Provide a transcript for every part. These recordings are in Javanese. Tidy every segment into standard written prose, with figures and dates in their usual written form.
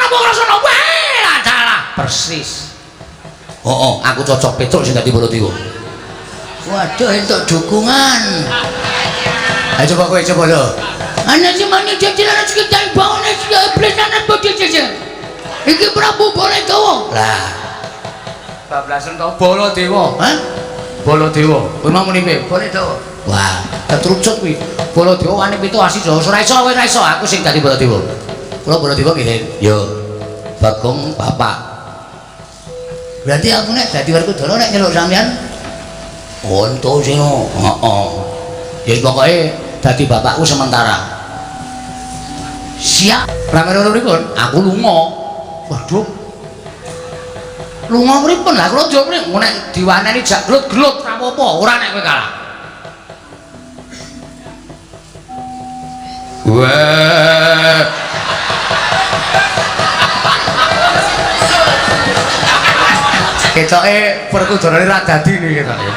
napa krasana wae dalah persis. Oh, aku cocok Petruk sing dadi Baladewa. Waduh, entuk dukungan. Ayo coba kowe coba lho. Ana semane jajaran sekitar baone iblis ana bodhe jajan. Iki Prabu Baladewa. Lah. Bablasan to Baladewa. Hah? Baladewa. Kowe mau muni piye? Baladewa. Wah, ketrucut kuwi. Baladewa wani pitu asih Jawa. Ora iso, kowe ora iso. Aku sing dadi Baladewa. Kula Baladewa nggih. Yo. Bagong bapak. Berarti aku nek dadi Werkudara nek nyeluk sampean onto sing heeh. Ya pokoke dadi bapakku sementara. Siap. Ramene pripun? Aku lunga. Waduh. Lunga pripun? Lah kula yo nek diwaneni jak glut-glut ra apa-apa, ora nek kowe kalah. Wah. Ketoke Werkudarane ra dadi iki ketoke.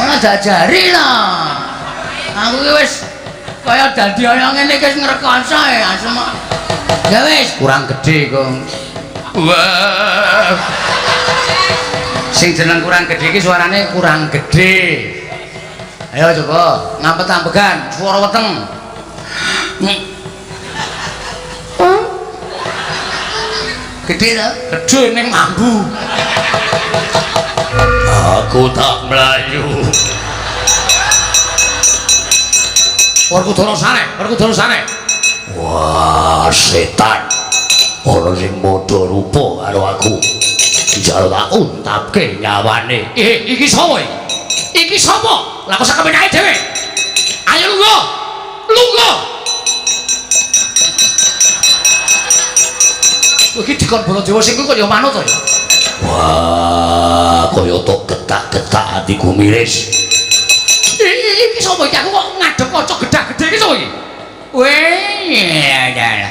Ora jajari lah. Aku ki wis kaya dadi kaya ngene iki wis ngrekoso asem. Ya wis kurang gedhe kok. Wah. Sing jeneng kurang gedhe iki suarane kurang gedhe. Ayo coba ngampet-ambegan swara weteng. Gede lah, gede ning mambu. Aku tak melayu. Werkudara sane. Wah, setan. Ana sing padha rupa karo aku. Njaluk tak untapke nyawane. Iki sapa iki? Iki sapa? Lah kok sak kepenake dhewe. Ayo lunga. Lunga. Iki dikon Baladewa sing kok ya manut to ya. Wah, kaya tok getak-getak atiku miris. Iki sapa iki? Aku kok ngadep kaca gedhe-gedhe iki sapa iki? Weh, ya.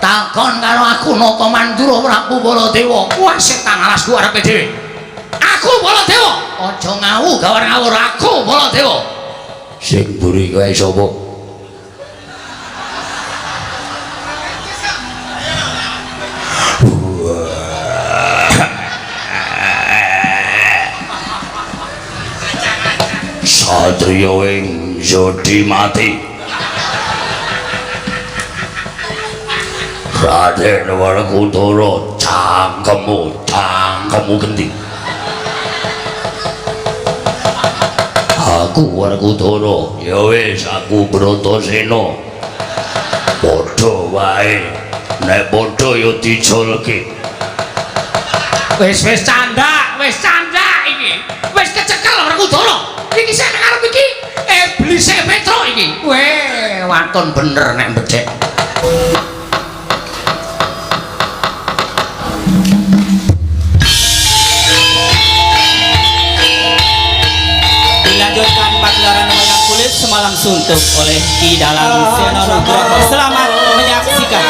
Takon karo aku Nata Mandura Prabu Baladewa. Wah, setan alas ku arepe dhewe. Aku Baladewa. Aja ngawur-ngawur aku Baladewa. Sing mburi kowe sapa? Satria ing Jodi mati. Raden Werkudara cangkemmu gendi. Aku Werkudara, ya wis aku Bratasena. Padha wae, nek padha ya diculke. Wis canda iki. Wis kecekel Werkudara. Iki sing arep iki iblis Petruk iki. Weh, waton bener nek becek. Dilanjutkan pagelaran wayang kulit semalam suntuk oleh Ki Dalang Sena Nugroho. Selamat menyaksikan.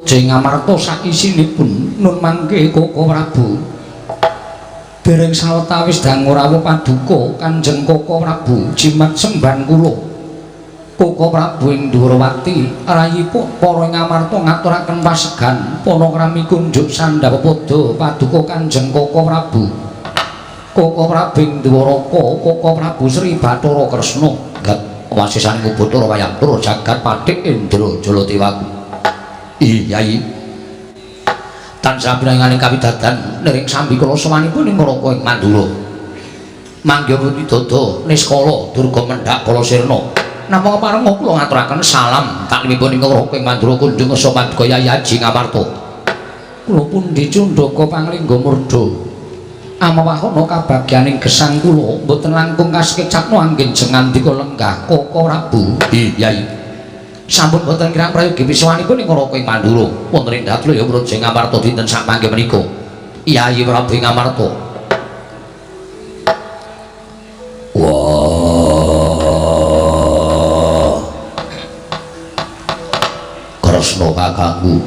Jeng Amarta sakisinipun nun mangke Koko Prabu dereng sawetawis dangu rawuh paduka Kanjeng Koko Prabu jimat semban kula Koko Prabu ing Dwarawati rayipun para ing Amarta ngaturaken pasegan panakrami kunjuk sandhap padha paduka Kanjeng Koko Prabu ing Dwaraka Koko Prabu Sri Bathara Kresna gat wasisaning Bathara Wayangpura jagat Pathik Indra Jaladewaku. Iyai tansah piranganing kawidadan nering sambi kala sawanipun ing Naraka ing Mandura mangga pundi dada niskala durga mendhak kala sirna namung parenga kula ngaturaken salam taklimipun ing Naraka ing Mandura kunjung sapaduka Yai Haji Ngamarta kula pundi Candaka Panglingga Murda amawahana kabagyaning gesang kula boten langkung kasekecapno anggen jengandika lenggah Koko Prabu. Iyai sampun boten kirang prayogi wiswanipun ing Naraka ing Mandura wonten ing Datlaya Praja Ngamarta dinten sampangge menika. Yai Prabu Ngamarta. Wah. Kresna kakangku.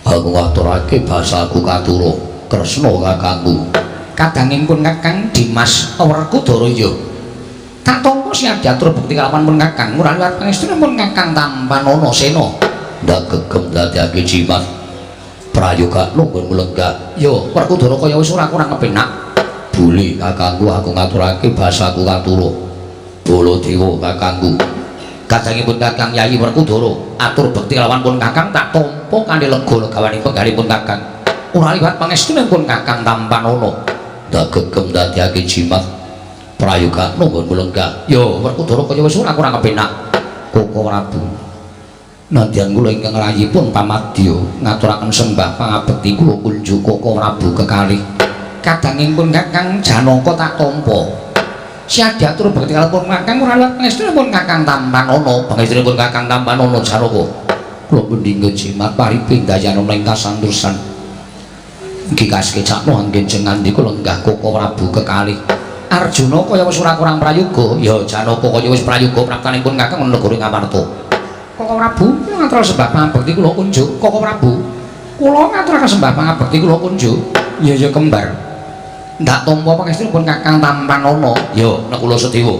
Aku ngaturake basaku katura. Kresna kakangku. Kadangipun Kakang Dimas Werkudara ya. Tak tampa siatur bukti kalawan pun Kakang nguraliwat pangestunipun Kakang Tampanana Sena. Ndak gegem dadekake jimat prayoga nunggun mulenggah. Yo Werkudara kaya wis ora kurang kepenak. Buli kakangku aku ngaturake basaku katuru. Baladewa kakangku. Kadangipun Kakang Yayi Werkudara atur bekti kalawan pun Kakang tak tampa kanthi lega legawanipun penggalipun Kakang. Ora liwat pangestunipun Kakang Tampanana. Ndak gegem dadekake jimat prayoga nunggun mulenggah. Yo Werkudara kaya wis ora kurang kepenak. Koko Prabu. Nadyan kula ingkang rayipun pamadya ngaturaken sembah pangabekti kula kunjuk Koko Prabu kekalih. Kadangipun Kakang Janaka tak tampa. Siatur bekti kalawan Kakang ora liwat pangestunipun Kakang Tampanana, pangestunipun Kakang Tampanana Janaka. Kula pendhingga jimat pariping dayana ing kasandursan. Nggih kasekecakno anggen jengandika lenggah Koko Prabu kekalih. Arjuna kaya wis ora kurang prayoga, ya Janaka kaya wis prayoga praptanipun Kakang negara Ngamarta. Koko Prabu ngatur sembah pangabekti kula kunjuk. Koko Prabu, kula ngaturaken sembah pangabekti kula kunjuk. Ya kembar. Ndak tampa pangestunipun Kakang Tampanana, ya nek kula Sedewa.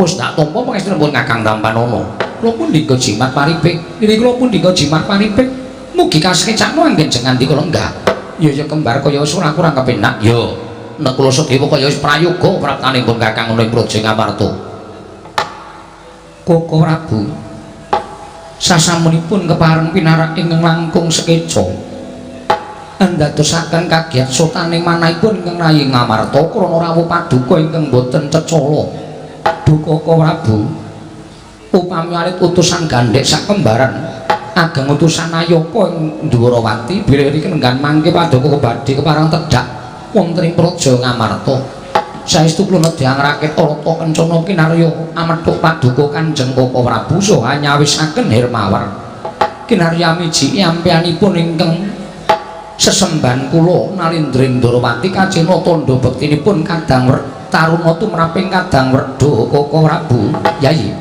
Wis ndak tampa pangestunipun Kakang Tampanana. Kula pun ndika jimat paripik. Niki kula pun ndika jimat paripik. Mugi kasekecakno anggen jengandika lenggah. Ya kembar kaya wis ora kurang kepenak. Ya nek kula Sedewa kaya wis prayoga praptanipun Kakang ing Praja Ngamarta. Koko Prabu. Sasampunipun kepareng pinarak ingkang langkung sekeca. Ndadosaken kagiat sotaning manahipun ingkang rayi Ngamarta krana rawuh paduka ingkang boten cecala. Duh Koko Prabu. Upami alit utusan gandhek sak kembaran ageng utusan Ayapa ing Dwarawati bilih kenenggan mangke paduka badhe kepareng tedhak wonten ing Praja Ngamarta. Saestu kula nedya ngrakit Arata Kencana kinarya amethuk paduka Kanjeng Koko Prabu saha nyawisaken Hermawar. Kinarya miji ampeanipun ingkang sesemban kula Nalindring Dwarawati kacena tandha bektinipun kadang taruna tumraping kadang werda Koko Prabu. Yayi.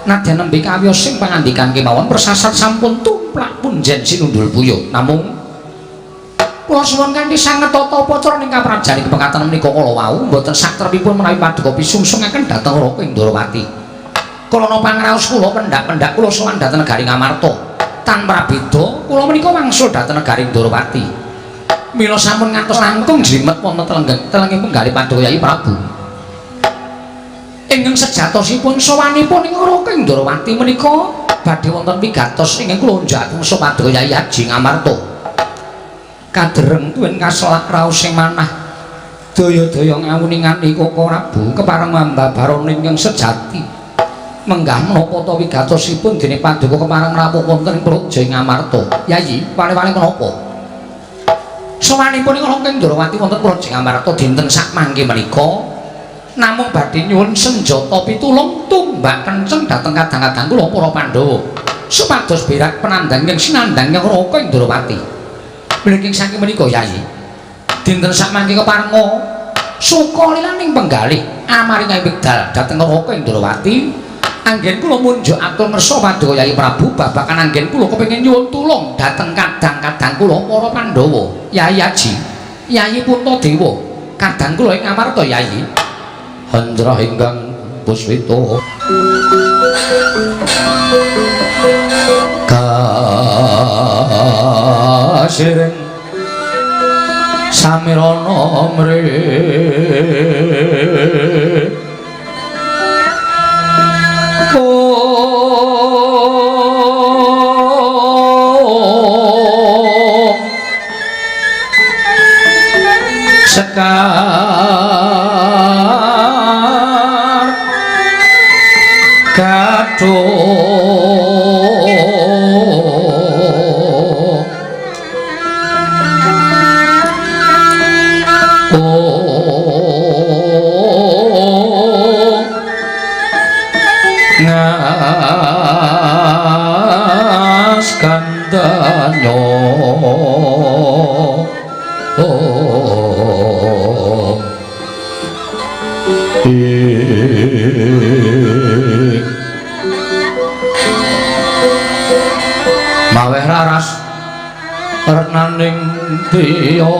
Nadyan nembe kawiyos sing pangandikan kemawon persasat sampun tumplak punjen sinundul puyuh. Namung kula suwun kanthi sanget tata upacara ing kaprajan pengatan menika kala wau mboten satrepipun menawi paduka pisungsungaken dhateng Raka ing Dwarawati. Kala napa pangraos kula pendak-pendak kula sowan dhateng negari Ngamarta. Tanpa beda kula menika wangsul dhateng negari Dwarawati. Mila sampun ngantos langkung jlimet wonten telenging penggalih paduka Yayi Prabu. Ingkang sejatosipun sowanipun ing Raka ing Dwarawati menika badhe wonten pigatos ingkang kula njakaken saha paduka Yayi Haji Ngamarta. Kadereng tuwin kaselak raos sing manah daya-daya ngawuningani Koko Prabu kepareng mambabarana ingkang sejati menggah menapa ta wigatosipun dene paduka kepareng rawuh wonten ing Praja Ngamarta. Yayi wali-wali menapa sawanipun ing Raka ing Dwarawati wonten Praja Ngamarta dinten sak mangke menika namung badhe nyuwun senjata pitulung tumbak kenceng dhateng kadang-kadang kula para Pandhawa supados berak penandhang ing sinandhang ing Raka ing Dwarawati. Mlingking saking menika Yayi dinten sak mangke kepareng suka lilaning penggalih amaring wekdal dhateng Raka ing Dwarawati anggen kula munjuk atur ngersa paduka Yayi Prabu babakan anggen kula kepengin nyuwun tulung dhateng kadang-kadang kula para Pandhawa. Yayi Haji Yayi Puntadewa kadang kula ing Ngamarta Yayi Handrah ingkang Puswita kasireng samirana mrih sekar kathung skandanya maweh raras renaning tiya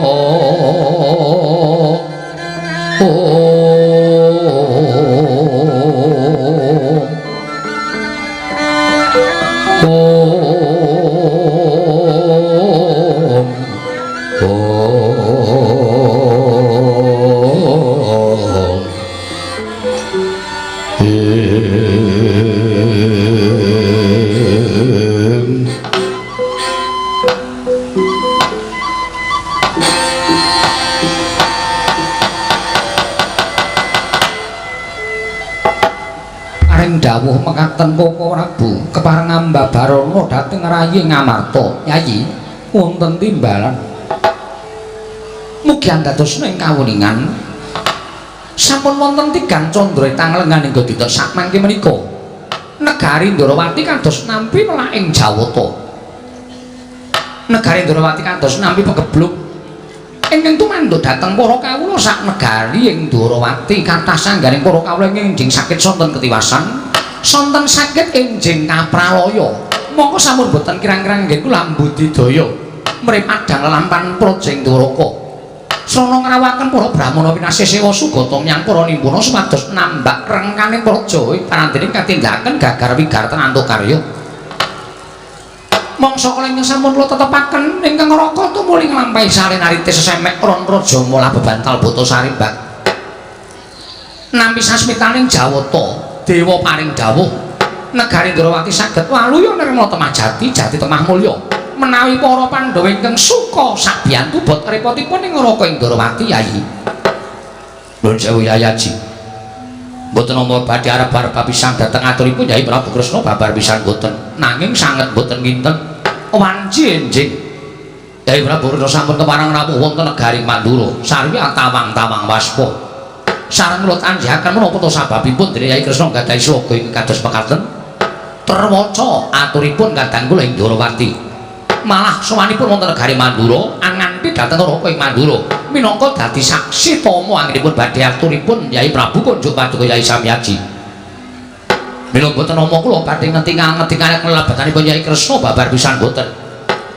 dawuh mekaten Koko Prabu kepareng Ambabarana dhateng rayi Ngamarta Yayi wonten timbalan mugi andadosna ing kawuningan sampun wonten tigang candra tanglengan ingga dita sakmangke menika negari Ndarawati kados nampi melak ing Jawata negari Ndarawati kados nampi pegebluk ingkang tumanduk dhateng para kawula sak negari ing Ndarawati kathah sanggaring para kawula ingkang sakit sonten ketiwasan sonten saged enjing kapralaya mongko sampun boten kirang-kirang nggih kula mbudidaya mripat dang lelampahan projeng Dwaraka srana ngrawakaken para brahmana winasih sewa sugata nyang para nimpuna supados nambak rengkaning praja parandening katindakaken gagar wigarten antokarya mongso kala ingkang sampun kula tetepaken ingkang raka tumuli nglampahi salenarite sesemek ron raja mula bebantal boto sarimbak nampi sasmitaning Jawata dewa paring dawuh negari Ndarawati saged waluya nirma temajati jati temah mulya menawi para Pandhawa ingkang suka sabiyantu bot repotipun ing Raka ing Ndarawati Yayi nuwun sewu Yayaji mboten nampa badhe arep-arep pisan dhateng aturipun Yayi Prabu Kresna babar pisan mboten nanging sanget mboten nginten wanci enjing Yayi Prabu Kresna sampun kepareng rawuh wonten negari Mandura sarwi tawang-tawang waspa sareng kula tanjahaken menapa to sababipun dene Yayi Kresna gadahi sloga ing kados mekaten terwaca aturipun kadang kula ing Ndarawati malah sawanipun wonten negari Mandura anganti dhateng Raka ing Mandura minangka dadi saksi tama anggenipun badhe aturipun Yayi Prabu kunjuk paduka Yayi Samyaji mila boten nama kula badhe ngetingal-ngetingal kelabatanipun Yayi Kresna babar pisan boten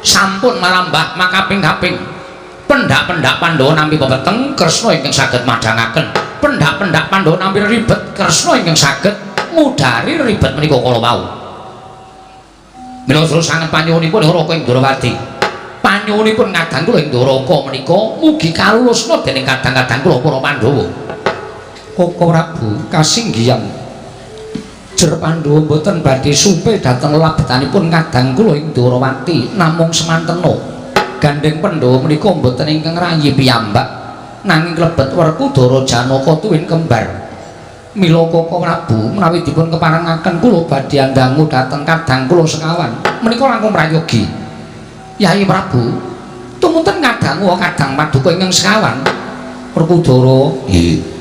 sampun marambah makaping-kaping pendak-pendak Pandhawa nampi pepeteng Kresna ingkang saged madhangaken pendak-pendak Pandhawa nampi ribet Kresna ingkang saged mudhari ribet menika kala wau mila terus sanget panyuwunipun Raka ing Ndarawati panyuwunipun kadang kula ing Dwaraka menika mugi kalulusna dening kadang-kadang kula para Pandhawa Koko Prabu kasinggihan jer Pandhawa boten badhe supe dhateng lelabetanipun kadang kula ing Ndarawati namung semantena gandeng Pandhawa menika boten ingkang rayi piyambak nanging klebet Werkudara Janaka tuwin kembar mila Koko Prabu menawi dipun keparengaken kula badhe ndangu dhateng kadang kula sekawan menika langkung prayogi Yayi Prabu tumunten ngadangu kadang paduka ingkang sekawan Werkudara nggih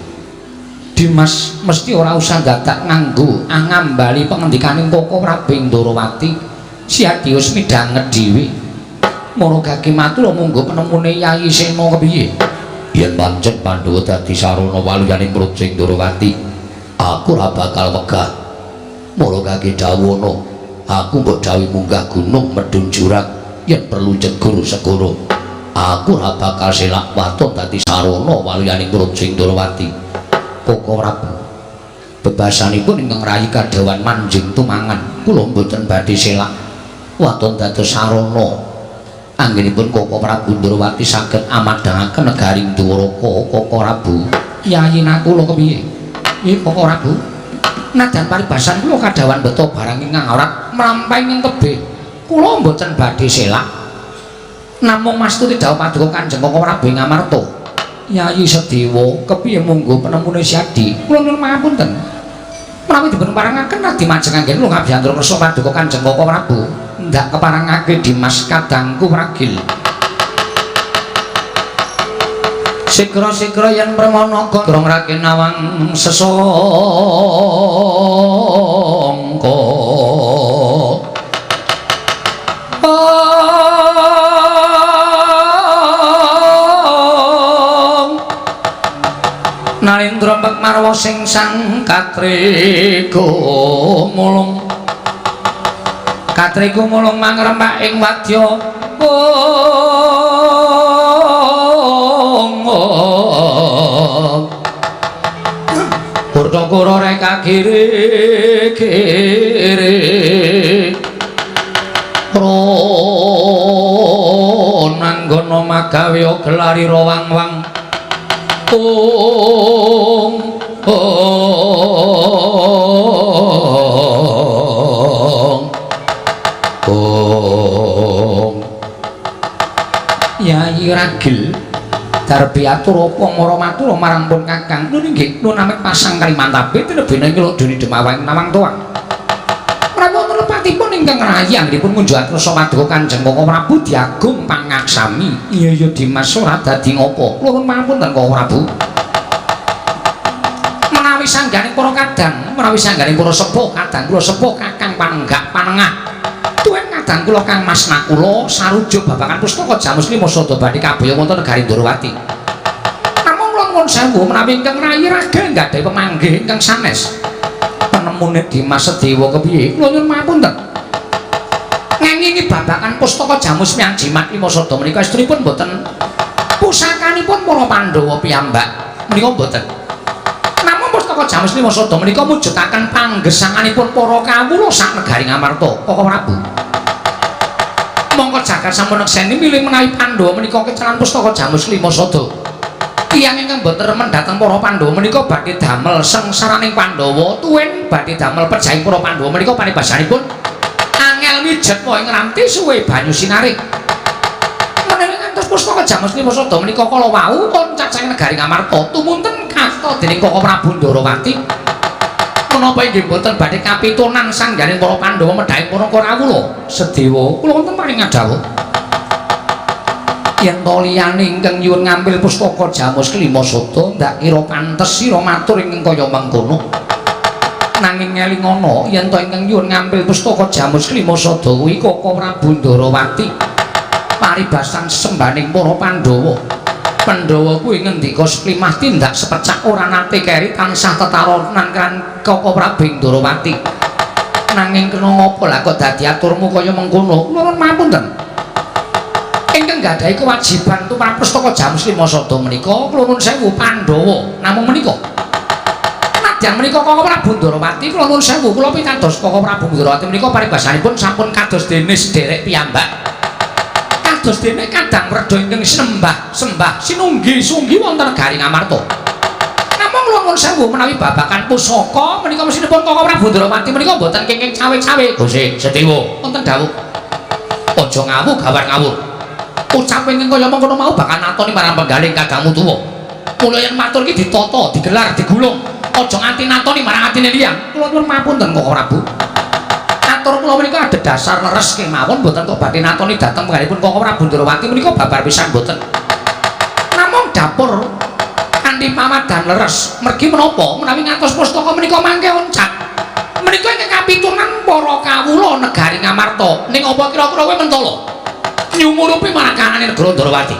Dimas mesti ora usah dadak nganggo angambali pengendikaning Koko Prabu ing Ndarawati Siadius midhanget dhewe Maragaki matur monggo penemune Yayi Sena kepiye yen pancen Pandhawa dadi sarana waluyaning projeng Ndarawati aku ora bakal wegah Maragaki dawono aku mbok dawuh munggah gunung medhun jurang yen perlu jegur segara aku ora bakal selak waton dadi sarana waluyaning projeng Ndarawati Koko Prabu bebasanipun ingkang rayi kadhawan manjing tumangan kula mboten badhe selak waton dados sarana anggenipun Koko Prabu Ndarawati saged amadhangaken negari Dwaraka Koko Prabu Yayi nakula kepiye nggih Koko Prabu najan paribasan kula kadhawan beto barang ingkang awrat mlampahi ing tebih kula mboten badhe selak namung mastuti dawuh paduka Kanjeng Koko Prabu ing Ngamarta Yayi Sedewa kepiye monggo penemune Siadi kula nyuwun pangapunten menawi dipun parengaken radi majeng anggen kula ngabiyantara kersa paduka Kanjeng Koko Prabu ndak keparengake Dimas kadangku pragil sikra-sikra yen premanaka drong rakinawang sesangka Narendra Bakmarwa sing sang katrega mulung satriku mulung mangrembak ing wadya Urta-kura reka kiri-kiri Prananggana magawe gelari rawang-wang Yai Ragil Darbiatur apa maramatur marang pun Kakang nun inggih nun amit pasang Kalimantabe tinebene kula dene demawang nawang tuang Prabu telepatipun ingkang rayi anggenipun ngunjuhaken sawadya Kanjeng Koko Prabu diagung pangaksami iya Dimas ora dadi ngopo kula nuwun pangapunten Koko Prabu menawi sangganing para kadang menawi sangganing para sepuh kadang kula sepuh Kakang Panenggak Panengah tuwin kadang kula Kang Mas Nakula sarujuk babagan pustaka Jamus Lima Sada badhe kabaya wonten negari Ndorowati. Namung kula nuwun sewu menawi ingkang rayi raga nggadhahi pemanggih ingkang sanes. Penemune Dimas Sedewa kepiye? Kula nyuwun pamunten. Ngengingi babagan pustaka Jamus Miang Jimat Lima Sada menika estunipun boten pusakanipun para Pandhawa piyambak. Menika boten. Namung pustaka Jamus Lima Sada menika mujudaken panggesanganipun para kawula sak negari Ngamarta, Koko Prabu. Mongko jagat sampun nekseni milih menawi Pandhawa menika kecalan pustaka Jamus Lima Sada. Tiyang ingkang boten remen dhateng para Pandhawa menika badhe damel sengsaraning Pandhawa, tuwin badhe damel pejahing para Pandhawa menika paribasanipun angel mijet wae ngranti suwe banyu sinaring. Menawi ngantos pustaka Jamus Lima Sada menika kala wau pun cacahing negari Ngamarta tumunten kasta dening Koko Prabu Ndorowati. Menapa inggih boten badhe kapitunan sangganing para Pandhawa medhahing para kawula Sedewa kula wonten paring dawuh yen to liyane ingkang nyuwun ngambil pustaka Jamus Lima Sada ndak kira pantes sira matur ing kaya mengkono nanging ngelingana yen to ingkang nyuwun ngambil pustaka Jamus Lima Sada kuwi Koko Prabu Ndorowati paribasan sembaning para Pandhawa Pandhawa kuwi ngendika seklimah tindak sepecak ora nate keri tansah tetaronan kan Koko Prabu Ndorowati. Nanging kena ngapa lah kok dadi aturmu kaya mengkono? Nuwun pamunten. Ingkang gadahi kewajiban tumrap pustaka Jamus Lima Sada menika kula nuwun sewu Pandhawa namung menika. Nadyan menika Koko Prabu Ndorowati kula nuwun sewu kula pitados Koko Prabu Ndorowati menika paribasanipun sampun kados dene sederek piyambak. Kados dene kadang reda ingkang sembah sinunggi-sunggi wonten negari Ngamarta. Namung kula nuwun sewu menawi babagan pusaka menika mesinipun Koko Prabu Ndorowati menika boten kenging cawe-cawe. Gusti Sedewa wonten dawuh. Aja ngawuh gawar ngawur. Ucap ingkang kaya mengkono mau bakal natoni marang penggaling kakangmu tuwa. Mula yen matur iki ditata, digelar, digulung, aja nganti natoni marang atine liyang. Kula nuwun pamunten Koko Prabu. Atur kula menika adhedhasar leres kemawon boten kok badhe natoni dhateng penggalipun Koko Prabu Ndorowati menika babar pisan boten. Namung dapur kanthi pamadan leres mergi menapa menawi ngantos pustaka menika mangke oncak. Menika ingkang kapitunan para kawula negari Ngamarta. Ning apa kira-kira kowe mentala? Nyumurupi marang kanane negara Ndorowati.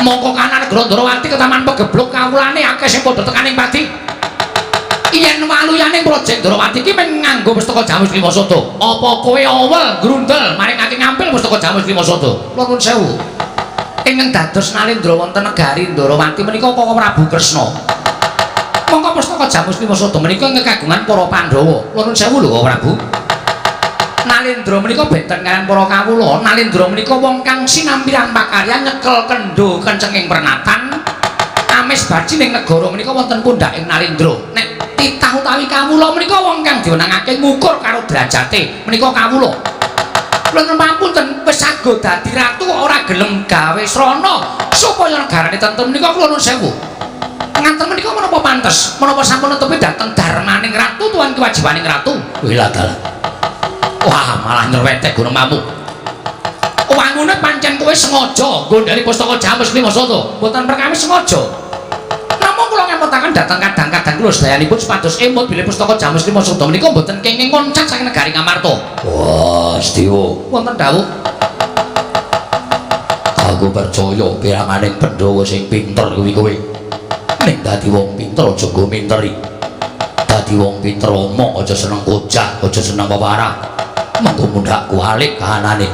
Mongko kanan negara Ndorowati ketaman pegeblok kawulane akeh sing padha tekaning pati. Yen waluyane projek Ndorowati iki mung nganggo pustaka Jamus Lima Sada. Apa kowe awel grundel maringake ngampil pustaka Jamus Lima Sada? Kula nuwun sewu. Ingkang dados nalendra wonten negari Ndorowati menika Koko Prabu Kresna. Mongko pustaka Jamus Lima Sada menika kagungan para Pandhawa. Kula nuwun sewu lho Koko Prabu. Nalendra menika benten kaliyan para kawula. Nalendra menika wong kang sinambiran pakaryan nyekel kendho kencenging pernatan. Amis baji ning negara menika wonten pundhaking Nalendra. Nek titah utawi kawula menika wong kang diwenangake ngukur karo derajate menika kawula. Kula nuwun pamunten wis sago dadi ratu ora gelem gawe srana supaya negarane tentrem menika kula nuwun sewu. Nganten menika menapa pantes? Menapa sampun netepi dhateng darmaning ratu tuan kewajibaning ratu? Wila dalah. Wah, malah nyerwetek gunemamu. Wangune pancen kowe sengaja nggondhali pustaka Jamus Lima Sada. Mboten perkawis sengaja. Namung kula ngemutaken dhateng kadang-kadang kula sedayanipun supados emut bilih pustaka Jamus Lima Sada menika mboten kenging ngoncak saking negari Ngamarta. Wah, Sedewa, wonten dawuh. Aku percaya piranganing Pandhawa sing pinter kuwi kowe. Ning dadi wong pinter aja nggo minteri. Dadi wong pinter omong aja seneng kocak, aja seneng peparah. mengko mundhak kualik kahanane.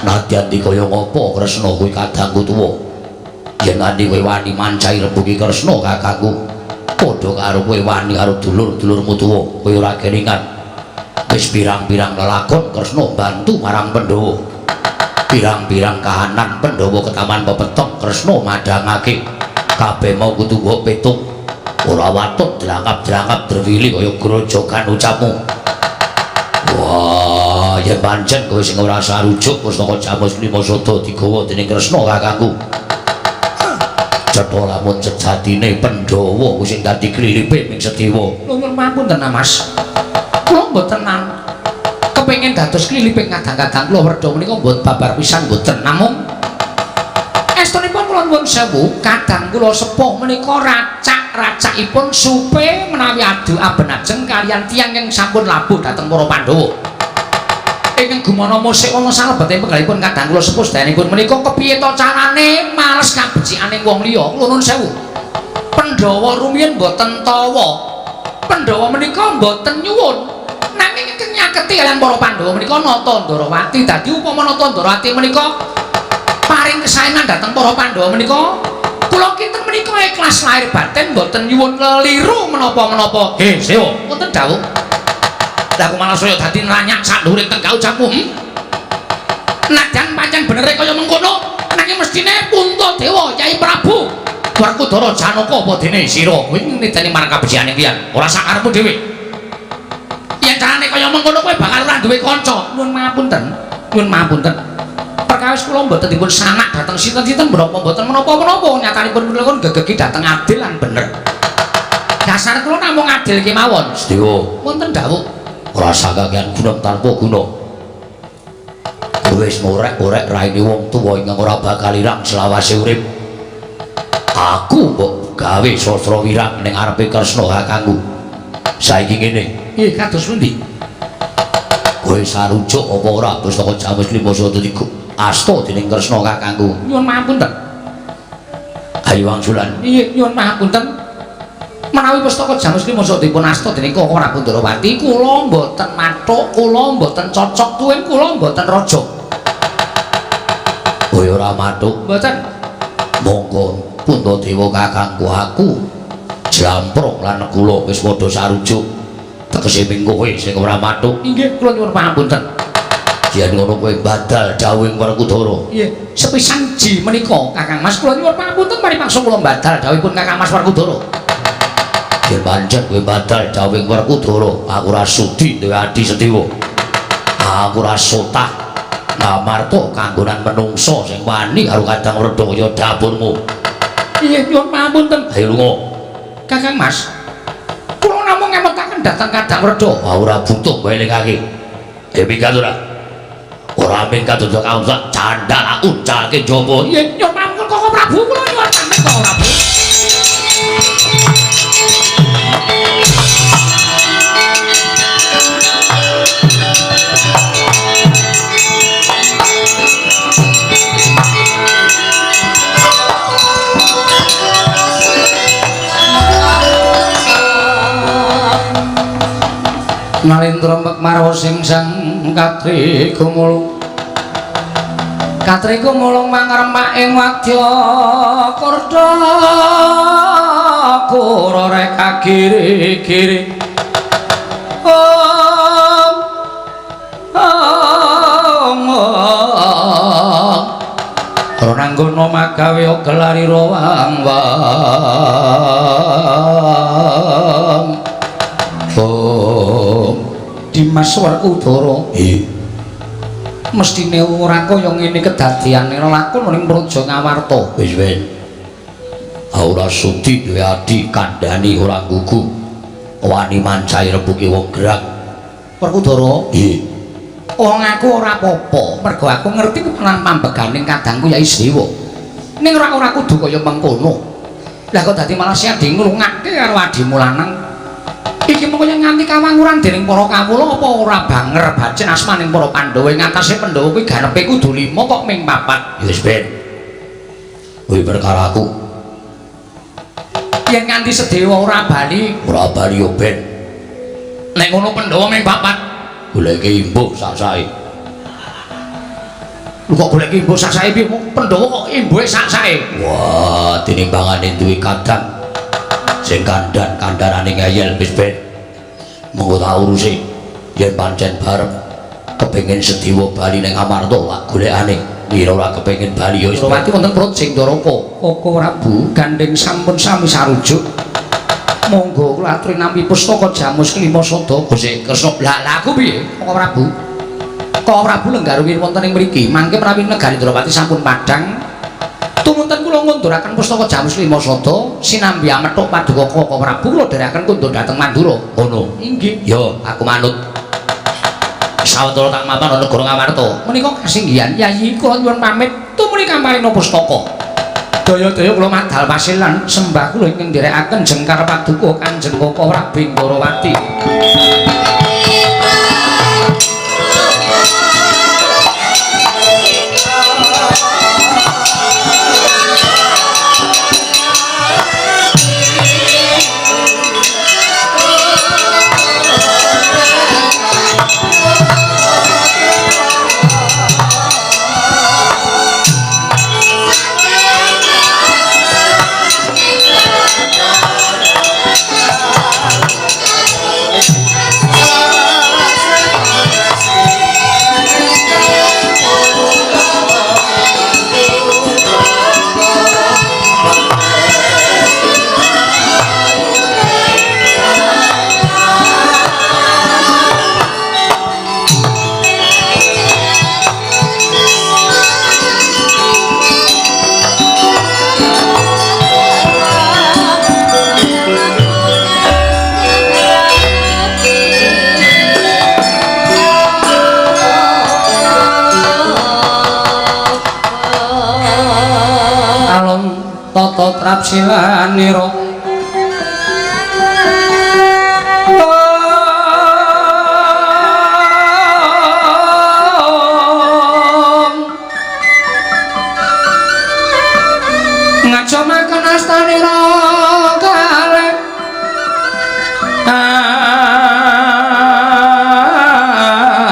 Nadyan di kaya ngopo Kresna kuwi kadangku tuwa. Yen nganti kowe wani mancai rembugi Kresna kakangku, padha karo kowe wani karo dulur-dulurmu tuwa, kowe ora kelingan. Wis pirang-pirang lelakon Kresna bantu marang Pandhawa. Pirang-pirang kahanan Pandhawa ketaman pepetok Kresna madhangake. Kabeh mau kudu mbok petuk. Ora watut drangkap-drangkap drwili kaya grojogan ucapmu. Wah, yen pancen kowe sing ora sarujuk pustaka Jamus Lima Sada digawa dening Kresna kakangku. Cetha lamun sejatine Pandhawa ku sing dadi klilipe ning Sedewa. Nuwun pamunten Mas. Kula mboten kepengin dados klilipe kadang-kadang kula werda menika mboten babar pisan mboten namung estunipun kula nuwun sewu kadang kula sepuh menika racak-racakipun supe menawi adu abenajeng kalian tiyang yang sampun labuh dhateng para Pandhawa. Ingkang gumana musik wonten salebete penggalipun kadang kula sepuh sedayanipun menika kepiye to carane males kabecikane wong liya. Kula nuwun sewu. Pandhawa rumiyin mboten tawa. Pandhawa menika mboten nyuwun. Nanging ingkang nyaketi kaliyan para Pandhawa menika nata Ndarawati. Dadi upama nata Ndarawati menika paring kesaenan dhateng para Pandhawa menika kula kinten menika ikhlas lahir batin mboten nyuwun keliru menapa-menapa. Sewa wonten dawuh. Lah aku malah saya dadi nranyak sak dhuwuring tengkau ucapmu. Nadyan pancen bener kaya mengkono, nanging mestine Puntadewa Kyai Prabu Werkudara Janaka apa dene sira kuwi nidani marang kabecikan liyan, ora sak karepmu dhewe. Yen carane kaya mengkono kowe bakal ora duwe kanca. Nuwun mapunten. Nuwun mapunten. Perkawis kula mboten dipun sanak dhateng sinten-sinten menapa mboten menapa-menapa, nyatanipun kula gegeki dhateng adil lan bener. Dasar kula namung adil kemawon. Sedewa. Wonten dawuh ora sakakean guna tanpa guna. Wis ngorek-orek raine wong tuwa ingkang ora bakal irang selawase urip. Aku mbok gawe sastra wirang ning arepe Kresna kakangku. Saiki ngene. Nggih, kados pundi? Kowe sarujuk apa ora pustaka Jamus Lima Sada asta dening Kresna kakangku? Nyuwun mapunten. Ayo wangsulan. Nggih, nyuwun mapunten. Menawi pustaka Jamus Lima Sada dipun asta dening Kakang Prabu Ndarawati, kula mboten mathuk, kula mboten cocok tuwin, kula mboten raja. Kowe ora mathuk? Mboten. Monggo Puntadewa kakangku aku Jampruk lan kula wis padha sarujuk. Tegese ming kowe sing ora mathuk. Inggih, kula nyuwun pamunten. Yen ngono kowe badal dawuhing Werkudara. Nggih, sepisan ji menika Kakang Mas kula nyuwun pamunten mari mangsa kula badal dawuhipun Kakang Mas Werkudara. Yen pancen kowe badal dawuhing Werkudara, aku ora sudi duwe adi Sedewa. Aku ora sotah ngamarta kanggonan menungsa sing wani karo kadang reda kaya dapurmu. Nggih, nyuwun pamunten. Ayo lunga. Kakang Mas, kula namung ngemetaken dhateng kadang reda. Ora butuh kowe elingake. Minggat ora? Ora minggat dadi kaunsak candhal uncalke njaba. Nggih, nyuwun pamunten Kakang Prabu, kula nyuwun pamunten Kakang Prabu. Nalindra Mekmarwa sing sang Katri Gumulung Katri Gumulung mangremak ing wadya Kurda kurorek kagiri-giri Ranggana magawe gelari rawang-wang Dimas Werkudara. Mestine ora kaya ngene kedadiane lakon ning Praja Ngawarta. Wis wis. Ora sudi duwe adi kandhani ora gugu. Wani mancai rebuki wong gerak. Werkudara. Nggih. Wong aku ora apa-apa, mergo aku ngerti kepenan pambeganing kadangku Yai Sedewa. Ning ora kudu kaya mengkono. Lah kok dadi malah siap nglungake karo adimu lanang. Iki mung kaya nganti kawanguran dening para kawula apa ora banger bacen asmaning para Pandhawa ing atase Pandhawa kuwi garepe kudu 5 kok ming 4. Wis ben. Kuwi perkaraku. Yen nganti Sedewa ora bali yo ben. Nek ngono Pandhawa ming 4. goleki imbuh sak-sae. Lu kok goleki imbuh sak-sae piye? Pandhawa kok imbuhe sak-sae. Wah, tinimbangane duwe kadang sing kandhan-kandhanane ngayel wis ben. Monggo tak urusi yen pancen barep kepengin Sedewa bali ning Amarta lak golekane. Yen ora kepengin bali ya wis mati wonten perut sing Dwaraka. Koko Prabu gandeng sampun sami sarujuk. Monggo kula aturi nampi pustaka Jamus Klima Sada Gusti Kresna. Lah aku piye Koko Prabu? Koko Prabu lenggar win wonten ing mriki mangke menawi negari Drawati sampun padhang. Tumunten kula ngunduraken pustaka Jamus Klima Sada sinambi amethuk paduka Koko Prabu kula dherekaken kundur dhateng Mandura. Ngono. Inggih. Ya, aku manut. Sawetara tak mapan ana negara Ngamarta. Menika kasinggihan Yayi kula nyuwun pamit tumuli kamarina pustaka. Daya-daya kula madhal pasilan sembah kula ingkang nderekaken jengkar paduka Kanjeng Koko Prabu Dwarawati. Tata trapsilanira ngajamaken astanira kalih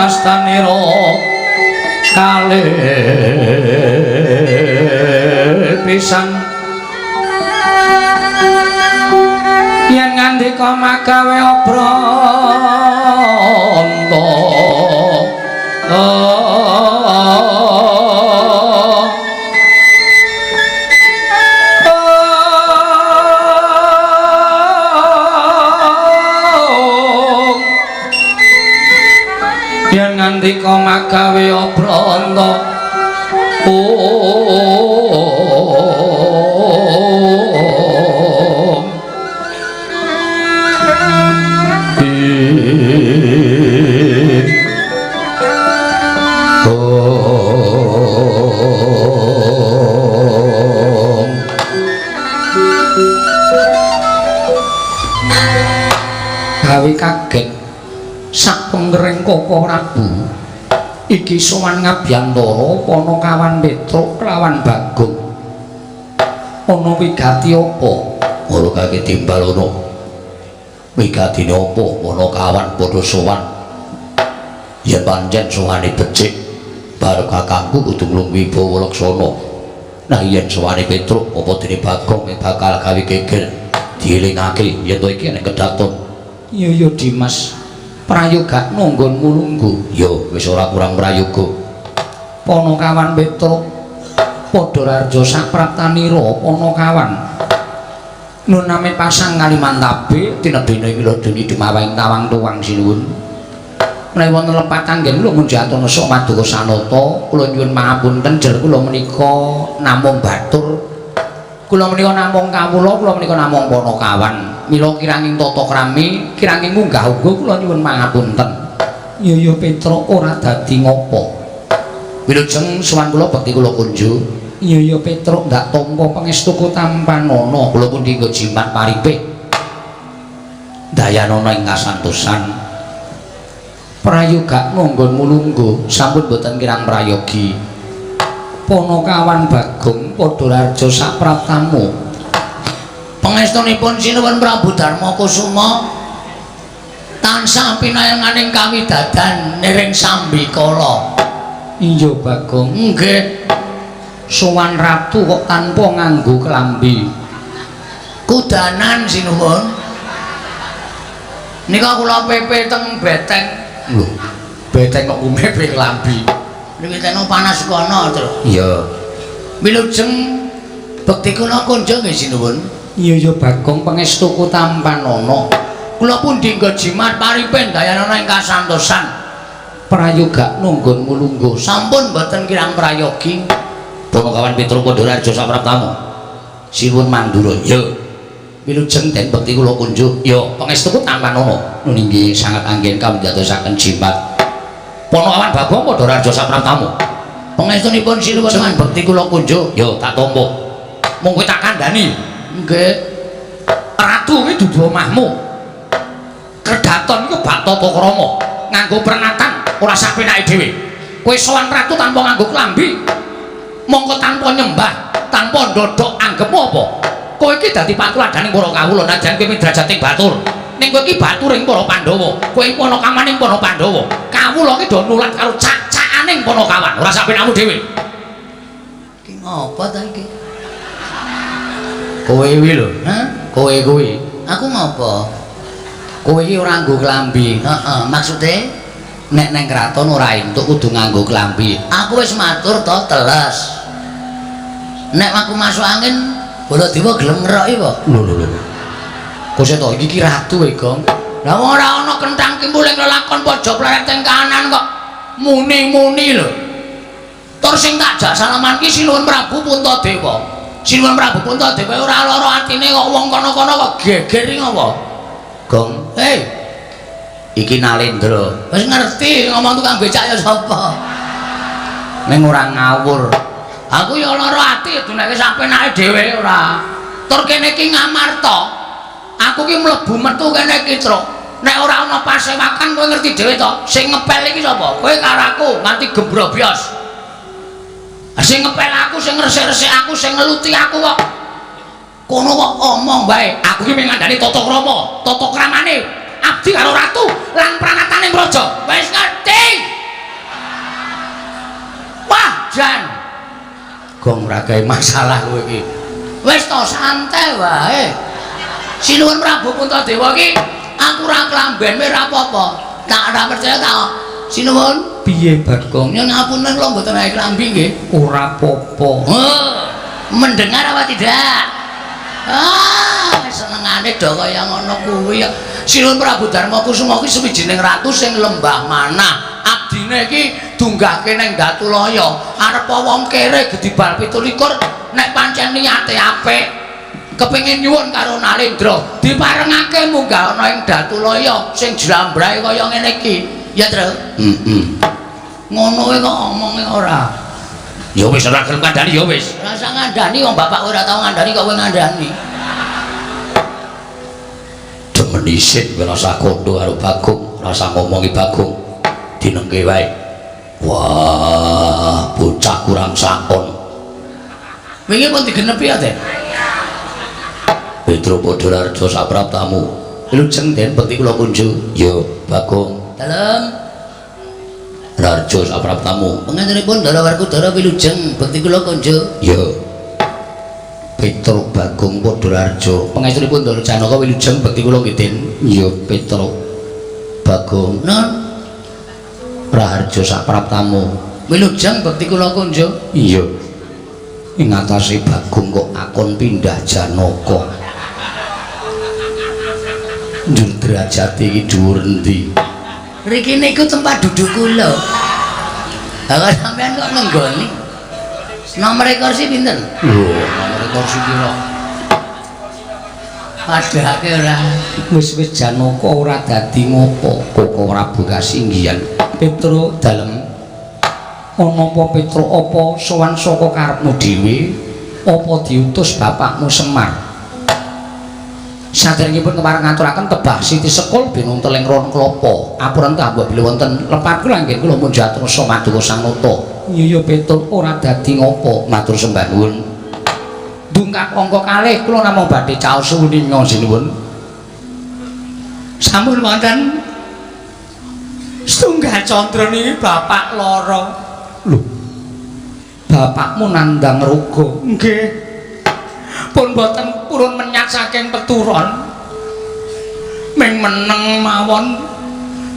astanira kalih pisan yen ngandika magawe obranta yen ngandika magawe obranta gawe kaget sak pengereng Koko Prabu iki sowan Ngabyantara Panakawan Petruk kelawan Bagong ana wigati apa ora kaget timbal ana wigatine apa Panakawan padha sowan yen pancen sowane becik bar kakangku kudu ngluwibawa laksana nah yen sowane Petruk apa dene Bagong bakal gawe geger dielingake yen to iki nek kedaton. Iya Dimas prayoga nonggonmu lungguh ya wis ora kurang prayoga Panakawan Petruk padha raja sapraptanira Panakawan nun nami pasang Kalimantabe tinedene kula dene dimawahing tawang tuwang sinuwun menawi wonten lepat kanggen kula munjatono sok Paduka Sanata kula nyuwun pangapunten jer kula menika namung batur kula menika namung kawula kula menika namung Panakawan mila kiranging tata krami kiranging munggah uga kula nyuwun pangapunten. Ya Petruk ora dadi ngopo wilujeng sowan kula bekti kula kunjuk. Ya Petruk ndak tampa pangestuku tampanana kula pun dinggo jimat paripe dayanana ing kasantosan prayoga nonggonmu lungguh sampun boten kirang prayogi Panakawan Bagong padha raja sapraptamu pangestunipun sinuwun Prabu Darma Kusuma tansah pinayanganing kawidadan niring sambikala. Iya Bagong. Nggih. Sowan ratu kok tanpa nganggo klambi. Kudanan sinuwun. Nika kula pepe teng beteng. Lho, beteng kok umepe klambi. Niki teno panas kono, Tru. Iya. Wilujeng bekti kula kunjuk nggih sinuwun. Iya ya Bagong pangestuku tampanana. Kula pun dinggo jimat paripen dayanana ing kasantosan. Prayoga nunggun mulungguh. Sampun mboten kirang prayogi. Punakawan Pitruk Pandhararja sapraptamu. Sinuwun mandura. Ya. Wilujeng den bekti kula kunjuk. Ya, pangestuku tampanana. Nun inggih sangat anggen kawinjatosaken jimat. Punakawan Bagong Pandhararja sapraptamu. Pangestunipun sinuwun Jenengan bekti kula kunjuk. Ya, tak tampa. Mung kowe tak kandhani. Nggih. Ratu kuwi dudu omahmu. Kedaton iku bak tata krama, nganggo pernatan ora sapenake dhewe. Kowe sowan ratu tanpa nganggo klambi, mongko tanpa nyembah, tanpa ndodhok anggep apa? Kowe iki dadi patuladaning para kawula najan kowe midrajating batur. Ning kowe iki baturing para Pandhawa, kowe panakamaning para Pandhawa. Kawula iki do nulat karo cak-cakaning panakawan, ora sapenakmu dhewe. Ki ngopo ta iki? Kowe kuwi lho, Hah? kowe kuwi. Aku ngopo? Kowe iki ora nganggo klambi. Heeh, maksude Nek neng kraton ora entuk kudu nganggo klambi. aku wis matur to teles. Nek aku masuk angin, Baladewa gelem ngeroki po. Lho. Kose to iki ratu e, Gong. Lah ora ana kenthang kimpuling lelakon pojok pleret teng kanan kok muni-muni lho. Tur sing tak jak salaman ki Sinuwun Prabu Puntadewa. Sinuwun Prabu Puntadewa ora lara atine kok wong kono-kono kok geger iki ngopo? Gong, iki Nalendra. Wis ngerti ngomong tukang becak ya sapa? Ning ora ngawur. Aku ya lara ati duneke sapenake dhewe ora. Tur kene iki ngamarta. Aku ki mlebu metu kene iki, Truk. Nek ora ana pasewakan kowe ngerti dhewe to, sing ngepel iki sapa? Kowe karo aku nganti gembrobyos. Sing ngepel aku, sing ngresik-resik aku, sing ngeluti aku kok. Kono kok omong bae. Aku ki ngandani tata krama, tata kramane. Abdi karo ratu lan pranataning praja. Wis ngerti. Wah, Jan. Gong ora gawe masalah kowe iki. Wis to santai wae. Sinuwun Prabu Puntadewa ki aku ora klamben ora apa-apa. Tak ora percaya ta. Sinuwun Piye Bagong? nyuwun ngapunten kula mboten gawe klambi nggih. Ora apa-apa. Mendengar apa tidak? Senengane do kaya ngono kuwi. Sinuwun Prabu Darma Kusuma ki sawijining ratu sing lembah manah. Abdine iki dunggahke ning Datulaya. Arep wong kere gedibal 17 nek pancen niate apik. Kepengin nyuwun karo Nalendra diparengake munggah ana ing Datulaya sing jlambrahe kaya ngene iki. Ya, Tru? Ngono kuwi kok omonge ora. Ya wis ora gelem kandhani ya wis. Rasa ngandani wong bapak ora tau ngandani kok kowe ngandani. Demen isin kowe rasa kondo karo Bagong, rasa ngomongi Bagong. Dinengke wae. Wah, bocah kurang sakon. Wingi pun digenepi ya, Teh? Pitruk Pandhararja sapraptamu. Lujeng den bekti kula kunjuk. Ya, Bagong. Dalem Rarja sapraptamu. pengantenipun Dara Werkudara wilujeng bekti kula kunjuk. Ya. Pitruk Bagong Pandhararja. Pangestunipun Dara Janaka wilujeng bekti kula ngiten. Ya, Pitruk Bagong Nun Raharja sapraptamu. wilujeng bekti kula kunjuk. Iya. Ing atase Bagong kok akon pindah Janaka. Njur derajate iki dhuwur endi? Riki niku tempat duduk kula. Lah sampean kok nenggoni? Nomor kursi pinten? Lho, nomor kursi pira? Padahake ora. Wis Janaka ora dadi ngopo, Koko Prabu Kasinggihan. Petruk dalem. Ana apa Petruk apa sowan saka karepmu dhewe? Apa diutus bapakmu Semar? Saderengipun kepareng ngaturaken tebah Siti Sekul binuntel ing ron klapa. Apuran tambah bila wonten lepat kula nggih kula mun jatur Maduka Sang Nata. Iya ya Petruk ora dadi ngopo, matur sembah nuwun. Dungkak angka kalih kula namung badhe caos suwuninga sinuwun. Sampun wonten Setunggal Candra niki bapak lara. Lho. Bapakmu nandang ruga. Nggih. Pun boten purun menyat saking peturon. Ming meneng mawon.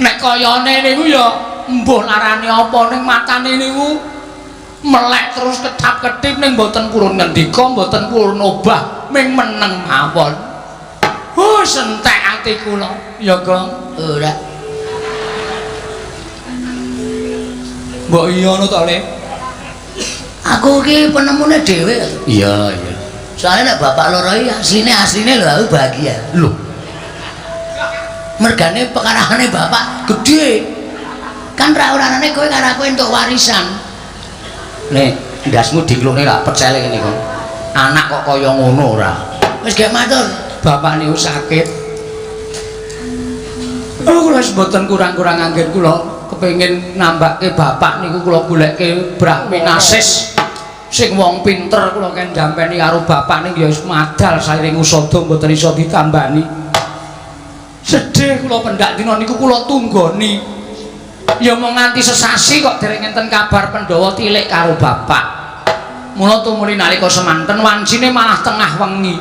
Nek kayane niku ya mbuh larane apa ning matane niku melek terus kedap-kedip ning boten purun ngendika, boten purun obah, ming meneng mawon. Sentek ati kula. Ya, Gong. Ora. Mbok iya ngono to, Le? Aku ki penemune dhewe. Iya, iya. Soalnya nek bapak loro iki asline lho aku bahagia. Lho. Mergane pekarahane bapak gede. Kan ra urane kowe karo aku entuk warisan. Nek ndasmu diklune gak percaya ngene kok. Anak kok kaya ngono ora. Wis gak matur. Bapak niku sakit. Oh, kula wis mboten kurang-kurang anggen kula kepengin nambahke bapak niku kula goleke Brahminasis sing wong pinter kula kendhampeni karo bapak niku ya wis madal sairing usada mboten iso ditambani. Sedih kula pendak dina niku kula tunggoni. Ya mau nganti sesasi kok dereng enten kabar Pandhawa tilik karo bapak. Mula tumuli nalika semanten wancine malah tengah wengi.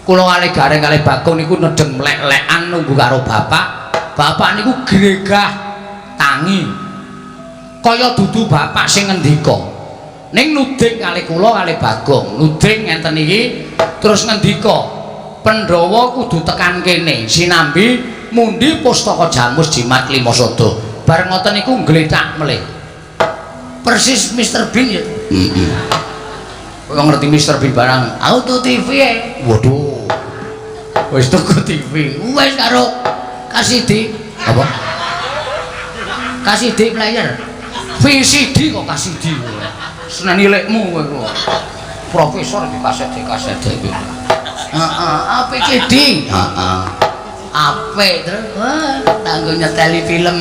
Kula kalih gareng kalih Bagong niku nedeng mlek-lekan nunggu karo bapak. Bapak niku gregah tangi. Kaya dudu bapak sing ngendika. Ning nuding kalih kula kalih Bagong, nuding ngenten iki terus ngendika, Pandhawa kudu tekan kene sinambi mundi pustaka Jamus Jimat Lima Sada. Bareng ngoten niku nggletak melih. Persis Mr. Bean ya. Heeh. Kowe ngerti Mr. Bean barang Auto TV e. Waduh. Wis tuku TV. Wis karo kasih apa? Kasih player. VCD kok kasih Seneng nilekmu kowe kok. Profesor di kaset iki. Heeh, APCD. Heeh. Apik terus kanggo nyeteli film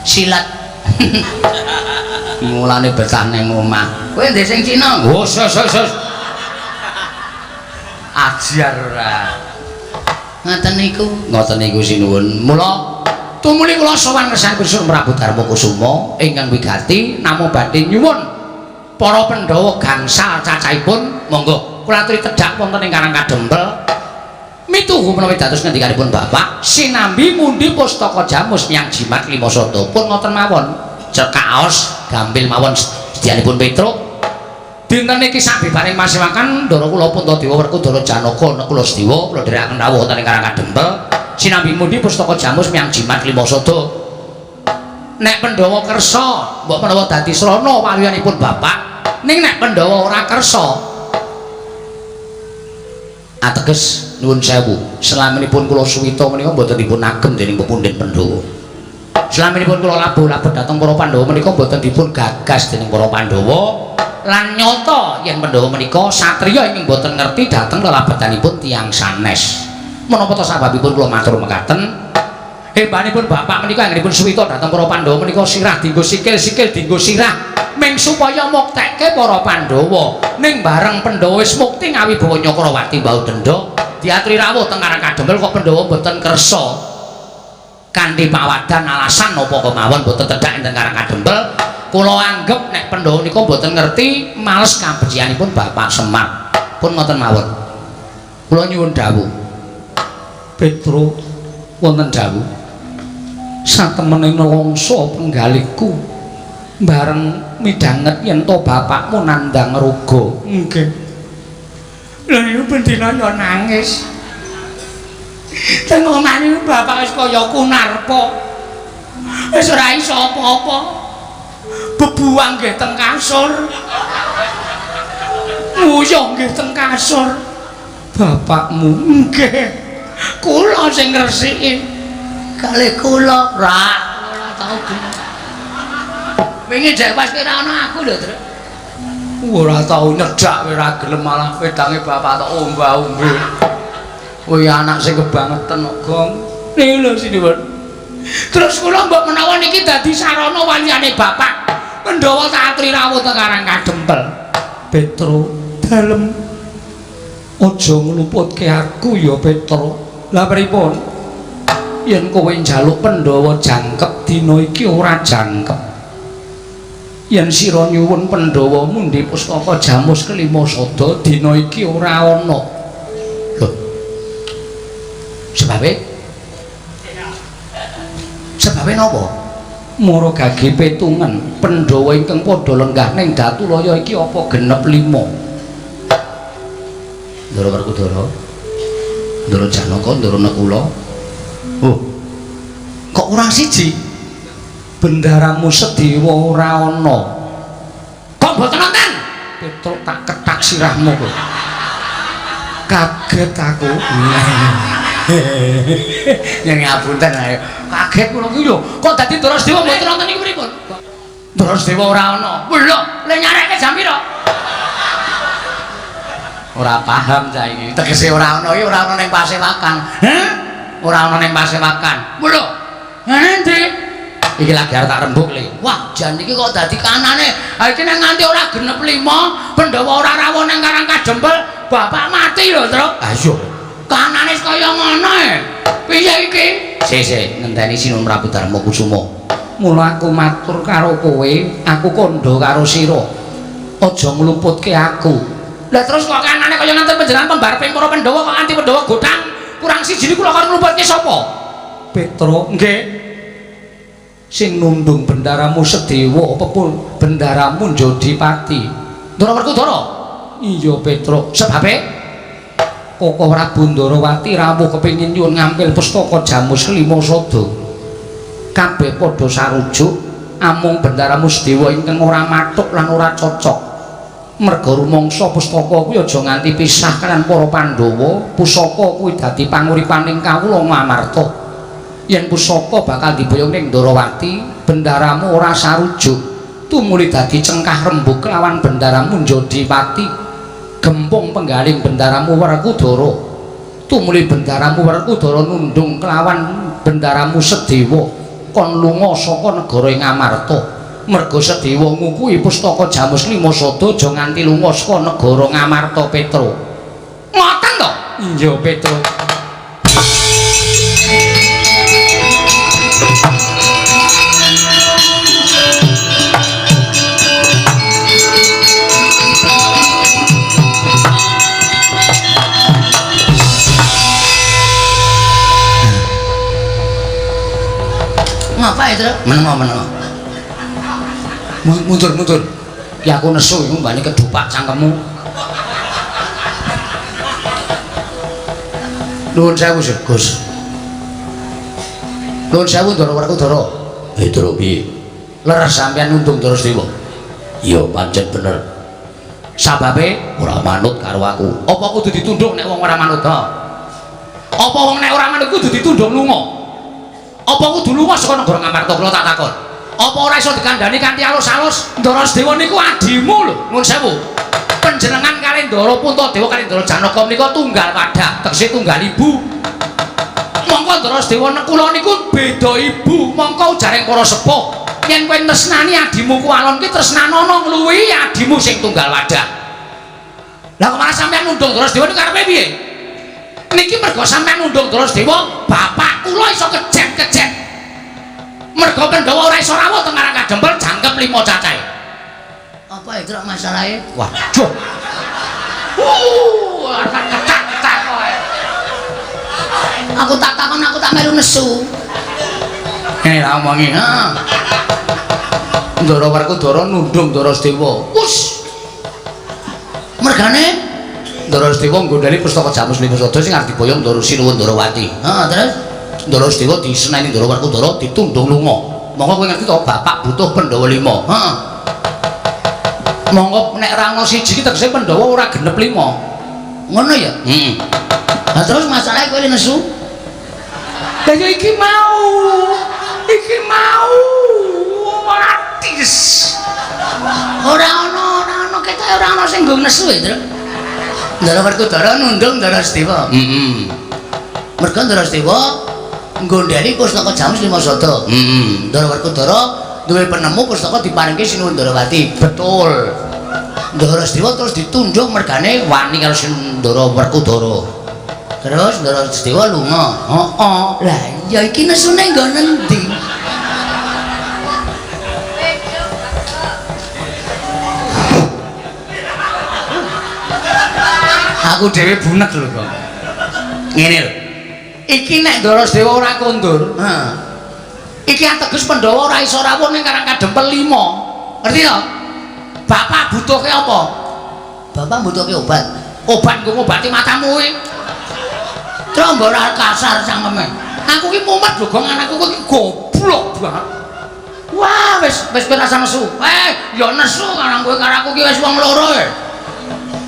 silat. Mulane betah ning omah. Kowe ndek sing Cina? Oh, sos. Ajar ora. Ngoten niku sinuwun. Mula tumuli kula sowan Sang Krisna Prabu Darma Kusuma ingkang wigati namung badhe nyuwun para Pandhawa gangsal cacahipun monggo kula aturi tedhak wonten ing Karang Kadempel mituhu menawi dados ngendikanipun bapak sinambi mundi pustaka Jamus Miang Jimat Lima Sada pun ngoten mawon cekaos gampil mawon sedyanipun Petruk dinten niki sabibaring masiwakan ndara kula Puntadewa Werkudara Janaka nek kula Sediwa kula dherekaken rawuh wonten ing Karang Kadempel sinambi mundi pustaka Jamus Miang Jimat Lima Sada nek Pandhawa kersa mbok menawa dadi srana waliyanipun bapak ning nek Pandhawa ora kersa ateges nuwun sewu selaminipun kula suwita menika mboten dipun agem dening pepundhen Pandhawa selaminipun kula labuh-labuh dhateng para Pandhawa menika mboten dipun gagas dening para Pandhawa lan nyata yen Pandhawa menika satriya ingkang mboten ngerti dhateng lelabetanipun tiyang sanes menapa ta sababipun kula matur mekaten hebanipun bapak menika anggenipun suwita dhateng para Pandhawa menika sirah dienggo sikil dienggo sirah ming supaya muktekke para Pandhawa ning bareng Pandhawa wis mukti ngawibawa Nyakrawati Baudenda diaturi rawuh teng Karang Kadempel kok Pandhawa mboten kersa kanthi pawadan alasan napa kemawon mboten tedhak enten Karang Kadempel kula anggap nek Pandhawa nika mboten ngerti males kabecikanipun Bapak Semar pun ngoten mawon kula nyuwun dawuh Petro wonten dawuh satemene nelongso penggalihku bareng midhanget yen to bapakmu nandang ruga. Nggih. Lha niku bendina ya nangis. Teng omah niku bapak wis kaya kunarpa. Wis ora iso apa-apa. Bebuang nggih teng kasur. Nguyuh nggih teng kasur. Bapakmu nggih. Kula sing ngresiki. Kalih kula ora tau wingi jek pas kira ana aku lho, Tru. Ora tau nyedak ora gelem malah wedange bapak tok omba-ombe. Kowe anak sing kebangetan kok, Gong. Niki lho sinuwun. Terus kula mbok menawa niki dadi sarana waliyane bapak. Pandhawa tak aturi rawuh teng Karang Kadempel. Petro, dalem aja ngluputke aku ya, Petro. Lah pripun? Yen kowe njaluk Pandhawa jangkep dina iki ora jangkep. Yen sira nyuwun Pandhawa mundi pustaka Jamus kelima sada dina iki ora ana. Lho. Sebabe napa? Mara gage petungan Pandhawa ingkang padha lenggah ning Datulaya iki apa genep 5. Ndara Werkudara, Ndara Janaka, Ndara Nakula. Oh. Kok kurang siji? Bendaramu Sedewa ora ana. Kok mboten wonten? Petruk tak ketak sirahmu kok. Kaget aku. Yang ngapunten ae. Kaget kula iki lho. Kok dadi Ndara Sedewa mboten wonten niku pripun? Ndara Sedewa ora ana. Lho, le nyareke jam pira? Ora paham cah iki. Tegese ora ana iki ora ana ning Pasewakan. Heh? Ora ana ning Pasewakan. Lho. Endi? Iki lagi arep tak rembug le. Wah, jan iki kok dadi kanane. Ha iki nek nganti ora genep 5, Pandhawa ora rawuh ning Karang Kajempel, bapak mati lho, Tru. Ha iya. Kanane kaya ngono e. Piye iki? Sik, ngenteni Sinun Prabu Darma Kusuma. Mula aku matur karo kowe, aku kandha karo sira. Aja nglumputke aku. Lah terus kok kanane kaya nanten panjenengan pembareping para Pandhawa kok anti Pandhawa godhang kurang siji niku kok nglumputke sapa? Petruk, nggih. Sing nundung bendaramu Sedewa apa pun bendaramu Jodipati. Ndara Werkudara? Iya Petruk. Sebabe Koko Prabu Ndarawati rawuh kepengin nyuwun ngampil pustaka Jamus kelima sada. Kabeh padha sarujuk amung bendaramu Sedewa ingkang ora mathuk lan ora cocok. Merga rumangsa pustaka kuwi aja nganti pisah kaliyan para Pandhawa, pusaka kuwi dadi panguripaning kawula Ngamarta. Yen pusaka bakal diboyong ning Ndarawati, bendaramu ora sarujuk. Tumuli dadi cengkah rembug kelawan bendaramu Jodipati. Gempung penggaling bendaramu Werkudara. Tumuli bendaramu Werkudara nundung kelawan bendaramu Sedewa kon lunga saka negara Ngamarta. Merga Sedewa ngukuhi pustaka Jamus Lima Sada aja nganti lunga saka negara Ngamarta Petruk. Ngoten to? Iya Petruk. Ngapa itu? Menengo. Mundur. Ki aku nesu iku mbane kedupak cangkemmu. Nuwun sewu, Gus. Nuwun sewu Ndara Werkudara. Ndara piye? Leres sampeyan nundung Ndara Sedewa. Iya, pancen bener. Sababe ora manut karo aku. Apa kudu ditunduk nek wong ora manut to? Apa wong nek ora manut kudu ditunduk lunga? Apa kudu lunga saka negara Ngamarta kula tak takon? Apa ora iso dikandhani kanthi alus-alus? Ndara Sedewa niku adimu lho, nuwun sewu. Panjenengan kali Ndara Puntadewa kali Ndara Janaka menika tunggal wadah, tegese tunggal ibu. Mongko Ndara Sedewa kula niku beda ibu, mongko ujaring para sepuh, yen kowe tresnani adimu kualon ki tresnanono ngluwihi adimu sing tunggal wadah. Lah kok malah sampeyan nundung Ndara Sedewa niku karepe piye? Niki mergo sampeyan nundung Ndara Sedewa, bapak kula iso kejet. Mergo Pandhawa ora iso rawuh teng Karang Kajempel jangkep 5 cacahe. Apa itu masalahe? Waduh. Akan ketak kowe. Aku tak takon aku tak melu nesu. Ra omongi, ha. Ndara Werkudara nundung Ndara Sedewa. Wus. Mergane Ndara Sedewa nggondhani pustaka Jamus Lima Sada sing arep diboyong Ndara Sinuwun Ndarawati. Ha, terus Ndara Sedewa diseneni Ndara Werkudara ditundung lunga. Monggo kowe ngerti to, bapak butuh Pandhawa 5. Heeh. Monggo nek ra ana siji ki tegese Pandhawa ora genep 5. Ngono ya? Heeh. Lah terus masalahe kowe nesu? Lah ya iki mau. Ora tis. Ora ana ketok ora ana sing nggo nesu ya, Tru. Ndara Werkudara nundung Ndara Sedewa. Heeh. Mergo Ndara Sedewa nggondhani pustaka Jamus Lima Sada. Ndara Werkudara duwe penemu pustaka diparingke Sinuwun Ndarawati. Betul. Ndara Sedewa terus ditundung mergane wani karo Ndara Werkudara. Terus Ndara Sedewa lunga. Heeh. Lah ya iki nesune nggo nendi? Aku dhewe bunek lho kok. Ngene lho. Iki nek Ndara Dewa ora kondur, iki ateges Pandhawa ora iso rawuh ning Karang Kadempel 5. Ngerti to? Bapak butuhke apa? Bapak butuhke obat. Obat nggo ngobati matamu kuwi. Trombo ora kasar cangkeme. Aku ki mumet lho gong anakku ki goblok banget. Wah, wis rasa nesu. Ya nesu karo kowe karo aku ki wis wong loro e.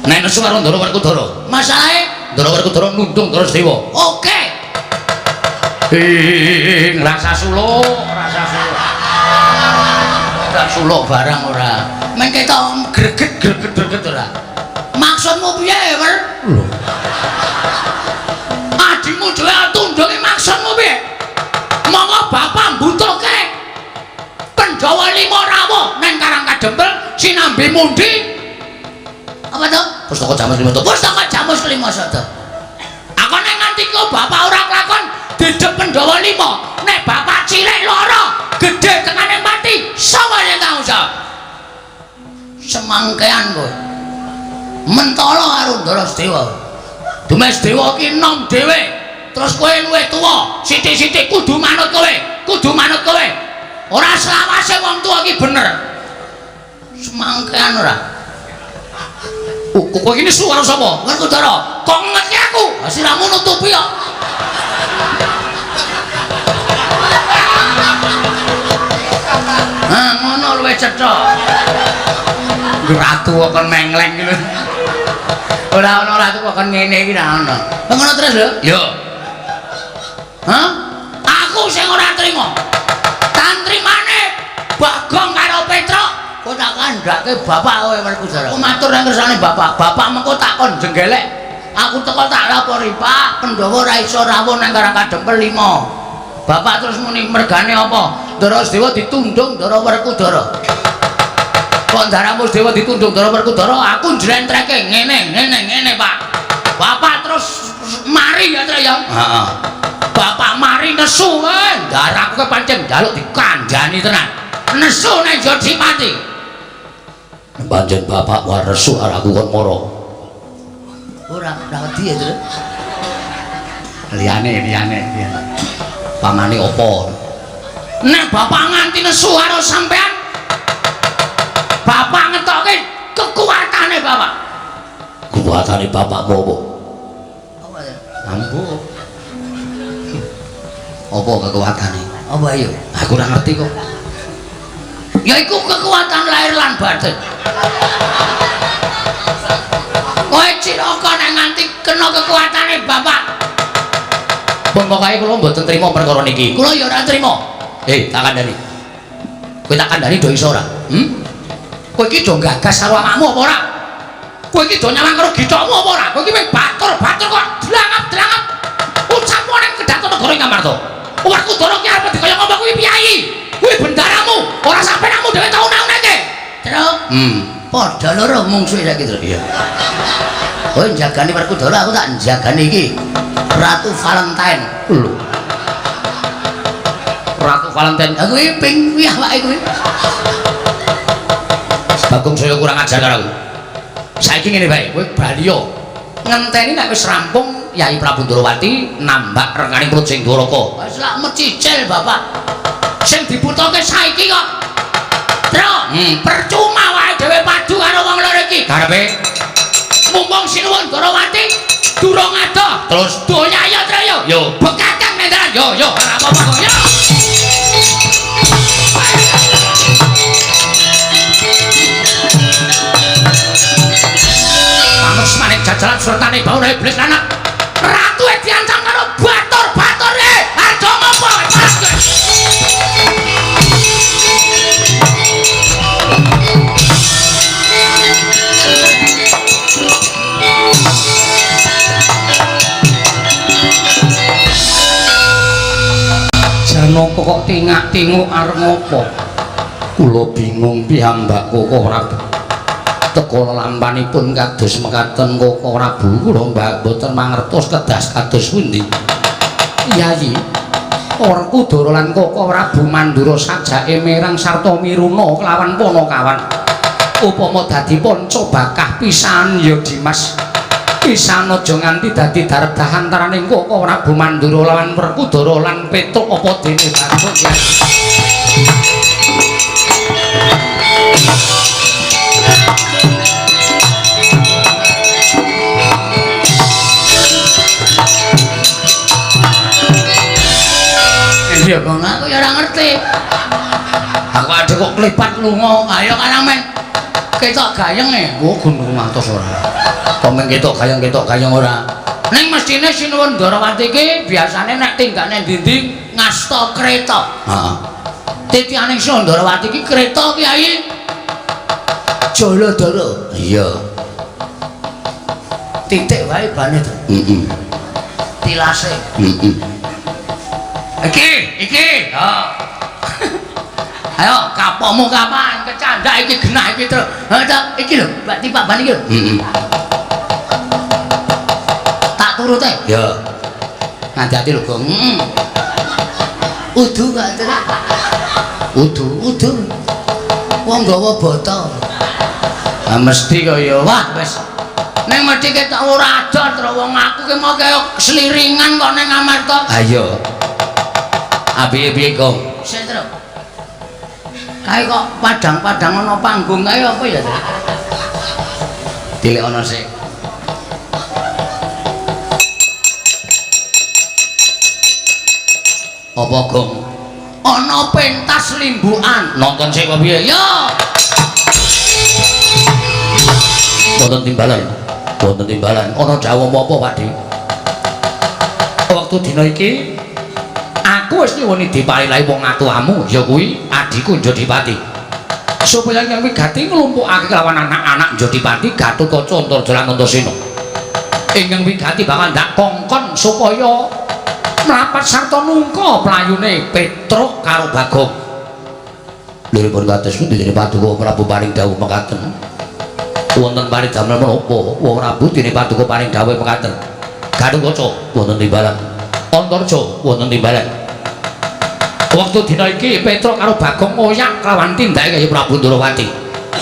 Nek nesu karo Ndara Werkudara. Masalahe Ndara Werkudara nundung Ndara Dewa. Oke. Rasa suluk. Tak suluk barang ora. Men ketok greget ora. Maksudmu piye, Wer? Lho. Adimu dhewe tundunge maksudmu piye? Monggo bapak mbutuhke Pandhawa 5 rawuh nang Karang Kadempel sinambi mundi. Apa to? Pustaka Jamus Klima. Pustaka Jamus Klima Sada. Aku nek nganti kok bapak ora kelakon didep Pandhawa 5, nek bapak cilik lara, gedhe tekane mati, sapa sing tanggung jawab? Semangkean kowe. Mentala karo Ndara Dewa. Dumes Dewa ki nom dhewe. Terus kowe luwih tuwa, sithik-sithik kudu manut kowe. Ora selawase wong tuwa ki bener. Semangkean ora. Kowe iki nesu karo sapa? Werkudara. Kok ngerti aku? Siramu nutupi kok. Ngono luwih cetha. Ratu kok kon mengleng iki lho. Ora ana ratu kok kon ngene iki ra ana. Ngono terus lho? Yo. Hah? Aku sing ora trima. Tantrimane Bagong karo Petruk. Kok tak kandhake bapak kowe Werkudara. Aku matur nang kersane bapak. Bapak mengko takon jenggelek. Aku teko tak lapori, Pak, Pandhawa ora iso rawuh nang Karang Kadempel 5. Bapak terus muni mergane apa? Ndara Dewa ditundung Ndara Werkudara. Kok Ndara Dewa ditundung Ndara Werkudara, aku njlentreke ngene, Pak. Bapak terus mari ya, Tra ya. Heeh. Bapak mari nesu, Ndaraku ke pancen njaluk dikandhani tenan. Nesu nang Jodimati. Pancen bapak war nesu karo aku kon mara. Ora wedi ya, Tru. Liyane. Pamane apa? Nek bapak nganti nesu karo sampean, bapak ngetoke kekuatane bapak. Kekuatane bapak apa? Apa ya? Ambu. Apa kekuatane? Apa ayo? Aku ora ngerti kok. Ya iku kekuatan lahir lan batin. Kowe cilaka nek nganti kena kekuatane bapak. Pun pokoke kula mboten trima perkara niki. Kula ya ora trima. Tak kandhani. Kowe tak kandhani do iso ora? Kowe iki do gagas karo awakmu apa ora? Kowe iki do nyawang karo githokmu apa ora? Kowe iki batur kok dlangap. Ucapmu ning Kedaton Negara Ngamarta. Werkudara ki arep dikaya ngomong kuwi piyai. Kuwi bendaramu, ora sampe nakmu dhewe tau naunake. Terus? Padha loro mungsuhe saiki, Tru. Iya. Kowe njagani Werkudara, aku tak njagani iki. Ratu Valentine. Lho. Ratu Valentine. Aku iki ping kuwi awake kuwi. Bagong saya kurang ajar karo aku. Saiki ngene bae, kowe baliya. Ngenteni nek wis rampung Yai Prabu Ndrawati nambak rengganing perut sing Dwaraka. Wis lak mecicil, Bapak. Sing dibutuhke saiki kok. Tru, percuma wae dhewe padu karo wong loro iki. Karepe mumpung Sinuwun Ndrawati durung adoh. Terus donya ya, Tru yo. Yo, bekakang nendaran. Yo, ora apa-apa kok. Yo. Manut semanik jajalan surtane bauna iblis anak. Ratu diancam karo batur-batur harga ngopo Janaka kok tingak-tinguk arep ngopo? Kula bingung piyambak Koko Prabu. Teka lampanipun kados mekaten Koko Prabu kula mboten mangertos kedas kados pundi. Yayi, Werkudara lan Koko Prabu Mandura sajake merang sarta miruna kelawan Panakawan. Upama dadi panca bakah pisan ya Dimas. pisan aja nganti dadi dardah antaraning Koko Prabu Mandura lawan Werkudara lan Petruk apa dene Bathara Hyang. Ya bang, aku ya ora ngerti. Aku adek kok klepat lunga, ayo kan men. Ketok gayeng e. Oh gunung atos ora. Komen ketok gayeng ora. Ning mestine Sinuwun Ndarawati iki biasane nek tinggane ndi-ndi ngasta kreta. Heeh. Titianing Sinuwun Ndarawati iki kreta Kyai. Jaladara. Iya. Titik wae bane to. Heeh. Tilase. Heeh. Iki. Ha. Ayo kapokmu kapan? Kecandak iki genah iki terus. Ha iki lho, Mbak Tipak ban iki lho. Heeh. Tak turute. Ya. Hati-hati lho, Gong. Udu gak terus. Udu. Wong gawa botol. Ah mesti kaya Wah, wis. Ning mesti ketok ora adol terus wong aku ki mau kaya seliringan kok ning Amarta. ayo. Piye Gong? Sik terus. Kae kok padang-padang ana panggung kae apa ya? Dilek ana sik. Apa Gong? Ana pentas limbukan. Nonton sik apa piye? Yo. Wonten timbalan. Ana dawuh apa Pakde? Waktu dina iki aku wis nyuwuni diparilahi wong atuamu ya kuwi adhiku Jodipati. Supaya yang wigati nglumpukake kelawan anak-anak Jodipati Gatotkaca Antarja lan Antasena. Ingkang wigati bakal ndak kongkon supaya mlapat sarta nungka playune Petruk karo Bagong. Liripun kados pundi dene Paduka Prabu paring dawuh mekaten. Wonten paridamel menapa wong Prabu dene Paduka paring dawuh mekaten. Gatotkaca wonten timbalan. Antarja wonten timbalan. Waktu dina iki Petruk karo Bagong ngoyak kelawan tindake kaya Prabu Ndarawati.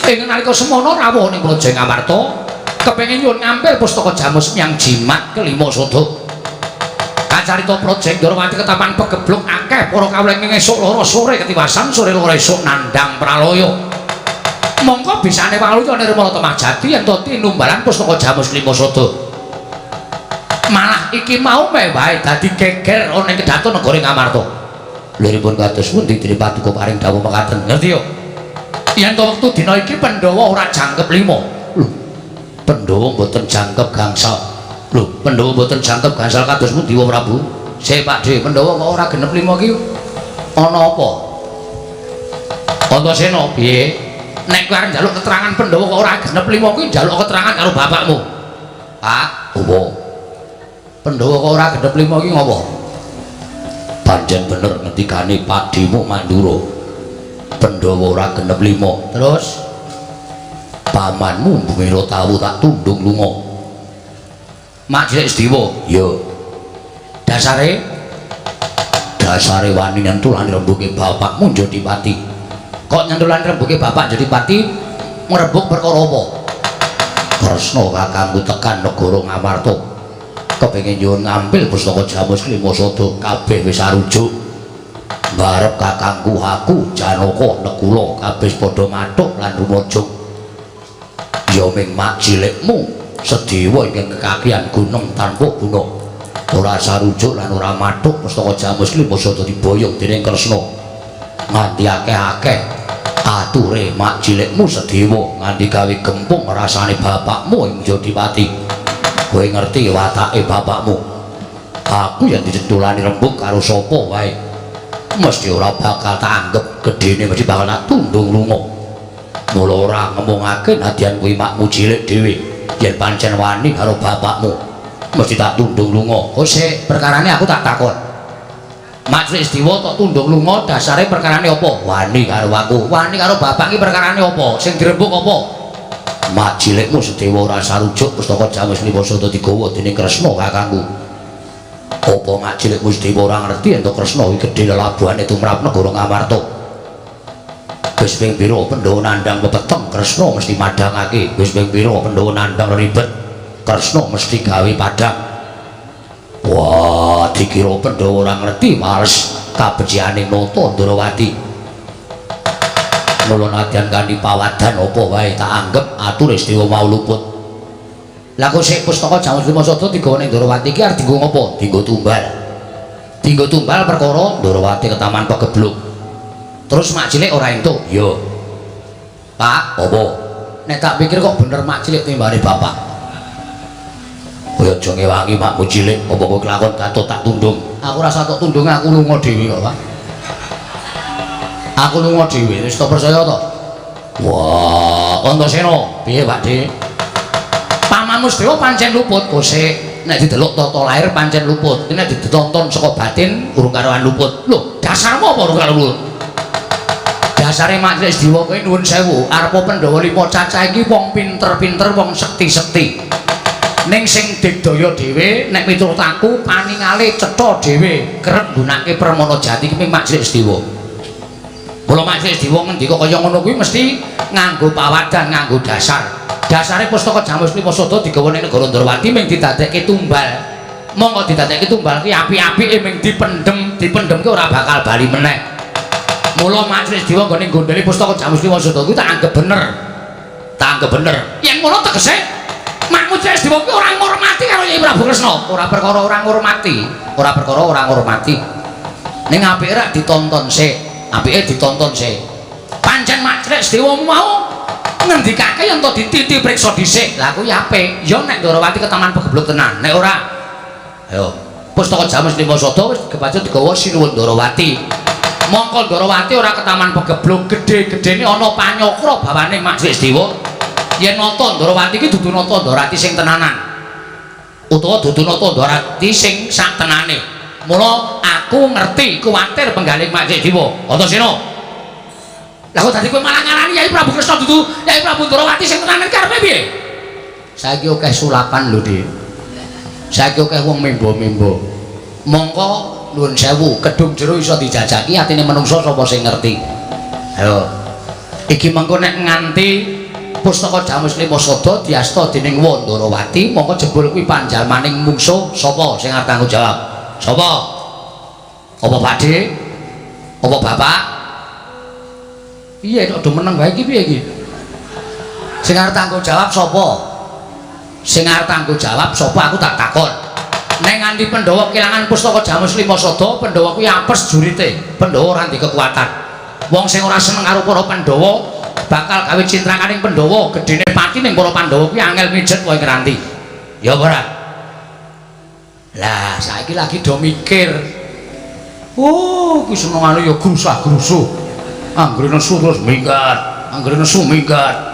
Ing nalika semana rawuh ning Praja Ngamarta kepengin nyuwun ngambil pustaka Jamus Myang Jimat kelima Sada. Kacarita Praja Ndarawati ketapan pegebluk akeh para kawuleng esuk lara sore ketiwasan sore lara esuk nandhang pralaya. Mongko bisane waluya nirmala temah jati yen to tinumbalan pustaka Jamus kelima Sada. Malah iki mau wae dadi geger ana ing kedaton negara Ngamarta. Liripun kados pundi dene Paduka paring dawuh mekaten. Ngerti yo? Yen to wektu dina iki Pandhawa ora jangkep 5. Lho. Pandhawa mboten jangkep gangsal. Lho, Pandhawa mboten jangkep gangsal kados pundi Wong Prabu? Sik Pakde, Pandhawa kok ora genep 5 ki ana apa? Antasena piye? Nek kowe arep njaluk keterangan Pandhawa kok ora genep 5 kuwi njaluk keterangan karo bapakmu. Pak, apa? Pandhawa kok ora genep 5 ki ngopo? Pancen bener ngendikane Padimu Mandura. Pandhawa ora genep 5. Terus pamanmu bumira tawu tak tundung lunga. Mak Cilik Sediwa, yo. Dasare wani nyentulane rembuge bapakmu Jodipati. Kok nyentulane rembuge bapak Jodipati ngrebuk perkara apa? Kresna kakangku tekan negara Ngamarta. Kepengin nyuwun ngambil pustaka Jamus kelima Sada kabeh wis arujuk. Barep kakangku aku Janaka Nekula kabeh padha mathuk lan rumaja. Ya ming mak cilikmu Sediwa ingkang kekakian gunung tanpa guna. Ora sarujuk lan ora mathuk pustaka Jamus kelima Sada diboyong dening Kresna. Nganti akeh-akeh ature mak cilikmu Sediwa nganti gawe gempung rasane bapakmu ing Jodipati. Kowe ngerti watake bapakmu. Aku yang dicentulani rembug karo sapa wae mesti ora bakal tak anggap gedene, mesti bakal tak tundung lunga. Mula ora ngomongake nadyan kuwi makmu cilik dhewe. Yen pancen wani karo bapakmu mesti tak tundung lunga. Oh sik, perkarane aku tak takon. Mak Cilik Sediwa tak tundung lunga dasare perkarane apa? Wani karo aku. Wani karo bapak ki perkarane apa? Sing dirembug apa? Mak cilikmu Sediwa ora sarujuk pustaka Jamus kelima Sada digawa dening Kresna kakangku. Apa mak cilikmu Sediwa ora ngerti yen to Kresna iki gedhe lelabuhane tumrap negara Ngamarta. Wis ping pira Pandhawa nandhang pepeteng Kresna mesti madhangake. Wis ping pira Pandhawa nandhang ribet Kresna mesti gawe padhang. Wah, dikira Pandhawa ora ngerti males kabeciane nata Ndrawati. Mula nadyan kanthi pawadan apa wae tak anggep atur Dewa mau luput. Lah kok sik pustaka Jamus Lima Sada digawa ning Ndrawati iki arep dienggo ngopo? Dienggo tumbal. Dienggo tumbal perkara Ndrawati ketaman pegebluk. Terus mak cilik ora entuk. Yo. Pak, apa? Nek tak pikir kok bener mak cilik timbane bapak. Kaya aja ngewangi makku cilik, apa kowe kelakon katut tak tundung. Aku rasa tak tundung, aku lunga dhewe kok, Pak. Aku lunga dhewe, wis tak percaya to? Wah, Antasena, piye Pakde? Pamanmu Dewa pancen luput, kosek. Nek didelok tata lair pancen luput. Nek ditonton saka batin urung karoan luput. Lho, dasarmu apa urung karo luput? Dasare Majelis Dewa kowe nuwun sewu, arepa Pandhawa Lima cacah iki wong pinter-pinter, wong sekti-sekti. Ning sing digdaya dhewe nek miturut aku paningale cetha dhewe kerep nggunakake Permana Jati iki Majelis Dewa. Mula Majelis Dewa ngendika kaya ngono kuwi mesti nganggo pawadan, nganggo dasar. Dasare pustaka Jamus Lima Sada digawa ning negara Ndrawati mung didadekke tumbal. Monggo didadekke tumbal ki apik-apike mung dipendhemke ora bakal bali meneh. Mula Majelis Dewa nggone gondeli pustaka Jamus Lima Sada kuwi tak anggap bener. Tak anggap bener. Yen ngono tegese makmu Majelis Dewa kuwi ora ngurmati karo Nyai Prabu Kresna. Ora perkara ora ngurmati, ora perkara ora ngurmati. Ning apike rak ditonton sik, apike ditonton sik. Pancen Majelis Dewa mau ngendikake yen to dititi priksa dhisik. Lah kuwi apik. Ya nek Ndrawati ketaman pegebluk tenan. Nek ora ayo pustaka Jamus Lima Sada wis kepacut digawa sinuwun Ndrawati. Mongko Ndrawati ora ketaman pegebluk gedhe-gedhene ana panyokra bawane Majelis Dewa. Yen nata Ndrawati iki dudu nata Ndrawati sing tenanan. Utawa dudu nata Ndrawati sing sak tenane. Mula aku ngerti kuwatir penggalih Majelis Dewa. Antasena. Lah kok dadi kowe malah ngarani Nyai Prabu Kresna dudu Nyai Prabu Ndrawati sing tenanan karepe piye? Saiki akeh sulapan lho, Dik. Saiki akeh wong membo-membo. Mongko nuwun sewu, kedung jero iso dijajaki atine menungso sapa sing ngerti. Ayo. Iki mengko nek nganti pustaka Jamus Lima Sada diasta dening Ndrawati, mongko jebul kuwi panjalmaning mungsuh sapa sing arep tanggung jawab? Sapa? Apa Pakde? Apa Bapak? Iya, kok do meneng wae iki piye iki? Sing arep tanggung jawab sapa? Sing arep tanggung jawab sapa aku tak takon. Nek nganti Pandhawa kelangan pustaka Jamus Lima Sada, Pandhawa kuwi apes jurite. Pandhawa ora ndek kekuatan. Wong sing ora seneng karo para Pandhawa bakal gawe cintrakaning Pandhawa, gedene pati ning para Pandhawa kuwi angel mijet wae ngeranti. Ya ora? Lah, saiki lagi do mikir. Oh, kuwi senengane ya grusah-grusuh. Anggere nesu terus minggat, anggere nesu minggat.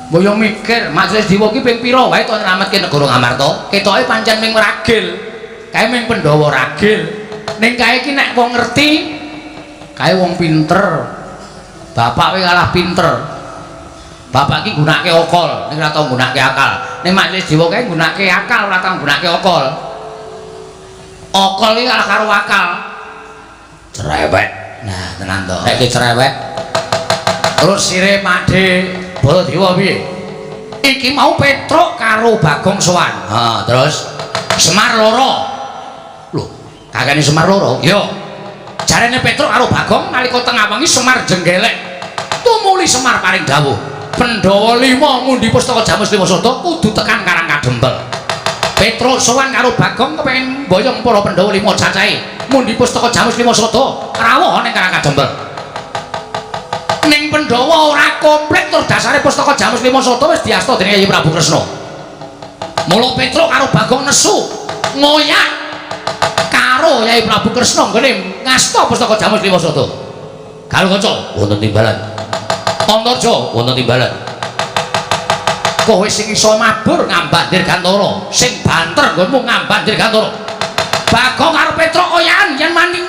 Mbok yo mikir, Majelis Dewa ki ping pira wae to nyelametke negara Ngamarta? Ketoke pancen ming ragil. Kae ming Pandhawa ragil. Ning kae ki nek wong ngerti, kae wong pinter. Bapak kowe kalah pinter. Bapak ki gunake okol, ning ora tau gunake akal. Ning Majelis Dewa kae gunake akal, ora tau gunake okol. Okol ki kalah karo akal. Cerewet. Nah, tenan to. Nek cerewet. Terus sire Pakde Baladewa piye? Iki mau Petruk karo Bagong sowan. Ha, terus Semar loro. Lho, kakene Semar loro? Yo. Jarene Petruk karo Bagong nalika tengah wengi Semar jenggelek. Tumuli Semar paring dawuh, Pandhawa 5 ngundi pustaka Jamus Lima Sada kudu tekan Karang Kadempel. Petruk sowan karo Bagong kepengin mboyong para Pandhawa 5 cacahe. Mundi pustaka Jamus Lima Sada rawuh ning Karang Kadempel. Ning Pandhawa ora komplit tur dasare pustaka Jamus Lima Sada wis diasta dening Nyai Prabu Kresna. Mula Petruk karo Bagong nesu ngoyak karo Nyai Prabu Kresna nggone ngasta pustaka Jamus Lima Sada. Galukaca wonten timbalan. Antarja wonten timbalan. Kowe sing iso mabur ngambandir Gantara, sing banter nggonmu ngambandir Gantara. Bagong karo Petruk oyakan yen maning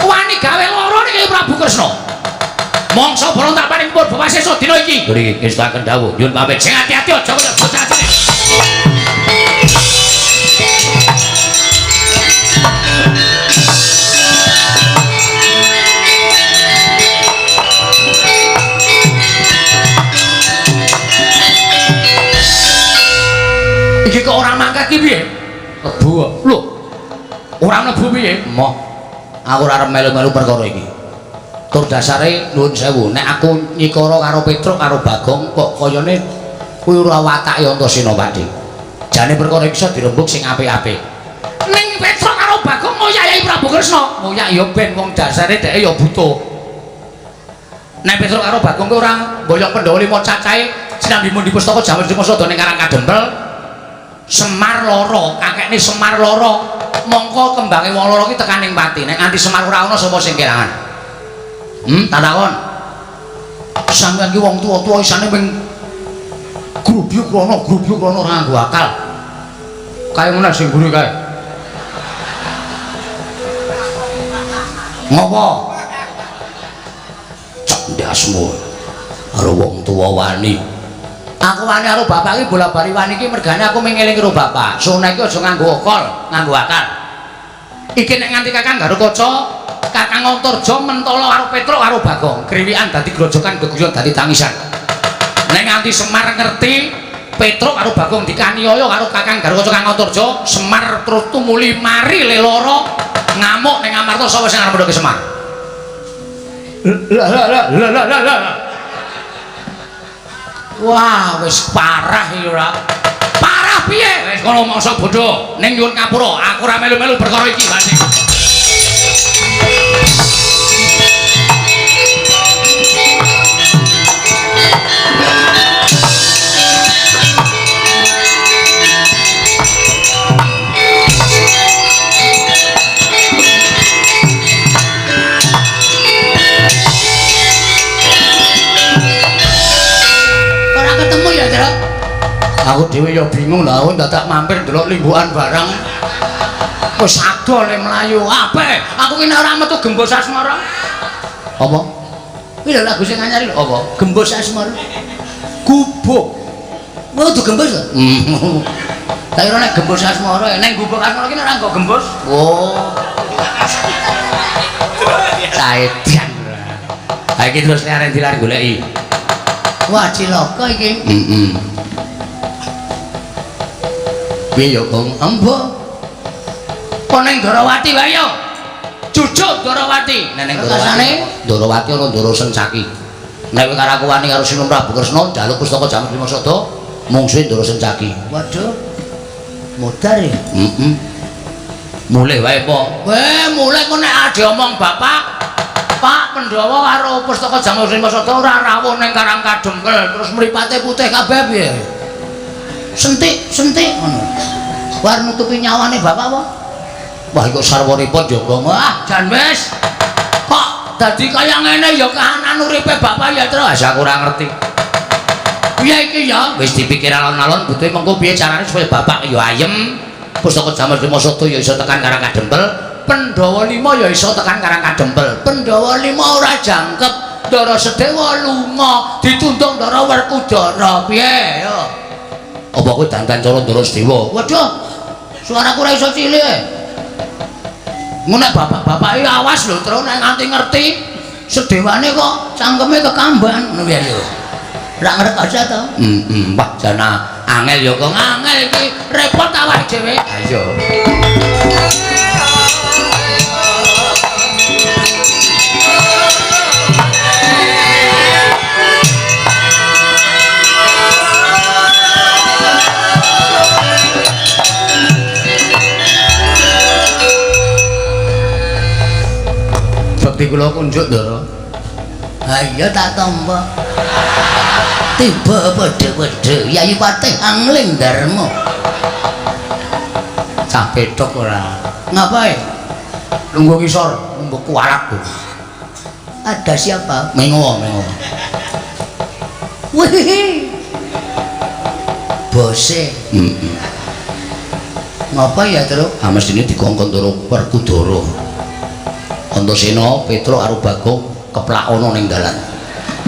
wani gawe lara ning Nyai Prabu Kresna. Mongso berontak paring purba wasesa dina iki. Nggih, ngestaken dawuh. Nyuwun pamit. Sing ati-ati aja kaya bocah cilik. kaki piye? Lebu. Lho. Ora mlebu piye? Moh. Aku ora arep melu-melu perkara iki. Tur dasare nuwun sewu, nek aku nyikara karo Petruk karo Bagong kok kayane kuwi ora watake Antasena Pakdhe. Jane perkara iki iso dirembuk sing apik-apik. Ning Petruk karo Bagong ngoyahi Prabu Kresna, ngoyak ya ben wong dasare dheke ya butuh. Nek Petruk karo Bagong kuwi ora mboyong Pandhawa 5 cacahe sinambi mundi pustaka Jamal Dimasada ning Karang Kadempel. Semar loro, kakekne Semar loro. Mongko kembange wong loro ki tekaning pati. Nek nganti Semar ora ana sapa sing kerangan? Tak takon. Sampeyan ki wong tuwa-tuwa isane ping grubyuk rono ora nganggo akal. Kae ngono sing guru kae. Ngopo? Cek ndasmu. Karo wong tuwa wani. Aku wani karo bapak iki bola-bali wani iki mergane aku mengeling karo bapak. Sone iki aja nganggo akal. Iki nek nganti Kakang Garukaca, Kakang Antarja mentala karo Petruk karo Bagong, kriwikan dadi grojokan geguyon dadi tangisan. Nek nganti Semar ngerti Petruk karo Bagong dikaniaya karo Kakang Garukaca Kakang Antarja, Semar terus tumuli mari leloro ngamuk ning Amarta sapa sing arep ndoke Semar. Lah. Wah, wis parah iki ora. Parah piye? Wis kono mangsa bodho. Ning nyuwun ngapura, aku ora melu-melu perkara iki, Mas. Aku dhewe ya bingung lha wong dadak mampir ndelok limbukan barang. Wis ado le mlayu. Apik, aku ki nek ora metu Gembos Asmara. Apa? Kuwi lho lagu sing anyar lho apa? Gembos Asmara. Gubuk. Mau tuh gembos lho. Tak kira nek Gembos Asmara, nek Gubuk Asmara ki nek ora nggo gembos. Oh. Saedan. Ha iki terus nek arek dilar goleki. Wah, cilaka iki. Piye ya, Kang? Ambo. Kok ning Darawati wae yo. Jujuk Darawati. Nek ning Darawati ana Ndara Sencaki. Nek kowe karo aku wani karo Sinum Prabu Kresna njaluk pustaka Jamal Dimasada, mungsuhe Ndara Sencaki. Waduh. Modar ya? Mulih wae po. Mulih kok nek ade omong bapak. Pak Pandhawa karo pustaka Jamal Dimasada ora rawuh ning Karang Kadempel, terus mripate putih kabeh piye? Sentik ngono. War nutupi nyawane bapak apa? Wah iku sarwanipun jaga. Wah, jan wis. Kok dadi kaya ngene ya kahanan uripe bapak ya, Tru? Aku ora ngerti. Piye iki ya? Wis dipikir alon-alon butuhe mengko piye carane supaya bapak ya ayem. Pustaka Jamal Dimasada ya iso tekan Karang Kadempel, Pandhawa 5 ya iso tekan Karang Kadempel. Pandhawa 5 ora jangkep, Ndara Sedewa lunga, ditundung Ndara Werkudara. Piye ya? Apa kowe dandan cara Ndara Sedewa? Waduh, suaraku ora iso cilik. Mun nek bapak-bapak iki awas lho, terus nek nganti ngerti Sedewane kok cangkeme kekamban ngono piye yo. Ora ngerti aja to? Wah, jana angel ya kok angel iki repot awake dhewe. Ayo. Bekti kula kunjuk Ndara. Ha iya tak tampa. Tiba pedhe-pedhe Yayi Patih Angling Darma. Cah petok ora. Ngapain? Lungguh kisor, lungguh kuarak. Ada siapa? Mengo. Wih. Bose. Ngapa ya, Tru? Ah mestine dikongkon Ndara Werkudara. Antasena, Petruk karo Bagong keplak ana ning dalan.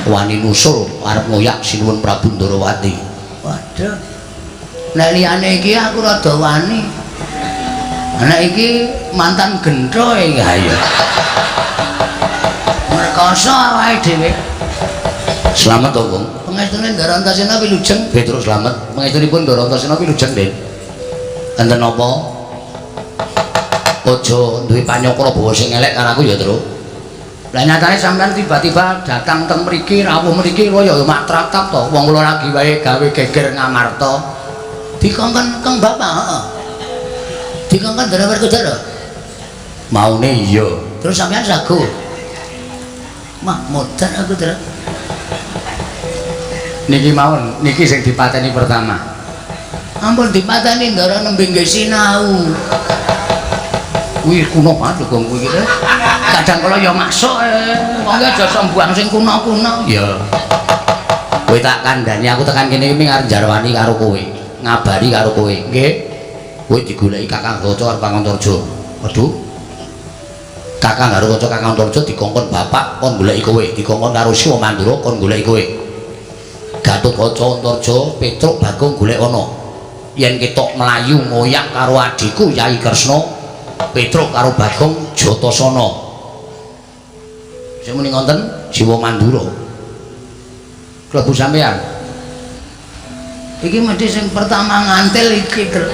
Wani nusul arep ngoyak Sinuwun Prabu Ndarawati. Waduh. Nek liyane iki aku rada wani. Nek iki mantan gendho iki ayo. Merkoso awake dhewe. Slamet to, Kang. Pangestune Ndara Antasena wilujeng. Petruk slamet. Pangestunipun Ndara Antasena wilujeng, Den. Enten apa? Aja duwe panyokra bawa sing elek karo aku ya, Tru. Lah nyatane sampean tiba-tiba datang teng mriki, rawuh mriki kaya mak tratap to. Wong kula lagi wae gawe geger ngamarta. Dikongkon keng bapak, heeh. Dikongkon dhewe kerja. Maune iya. Terus sampean ragu. Mah modar aku, Tru. Niki mawon, niki sing dipateni pertama. Ampun dipateni ndara nembe nggih sinau. Kuwi kuno banget kok kuwi iki. Kadang kala ya masuk wong aja sembuang sing kuno-kuno. Ya. Kowe tak kandhani aku tekan kene iki arep jarwani karo kowe, ngabari karo kowe. Nggih. Kowe digoleki Kakang Gaca karo Kakang Antarja. Waduh. Kakang karo Gaca Kakang Antarja dikongkon bapak kon goleki kowe, dikongkon karo Siwa Mandura kon goleki kowe. Gatotkaca Antarja Petruk Bagong golek ana. Yen ketok mlayu ngoyak karo adhiku Yai Kresna, Petruk karo Bagong Jatasana. Sing muni ngoten Siwa Mandura. Klebu sampean. Iki mesti sing pertama ngantil iki, Tru.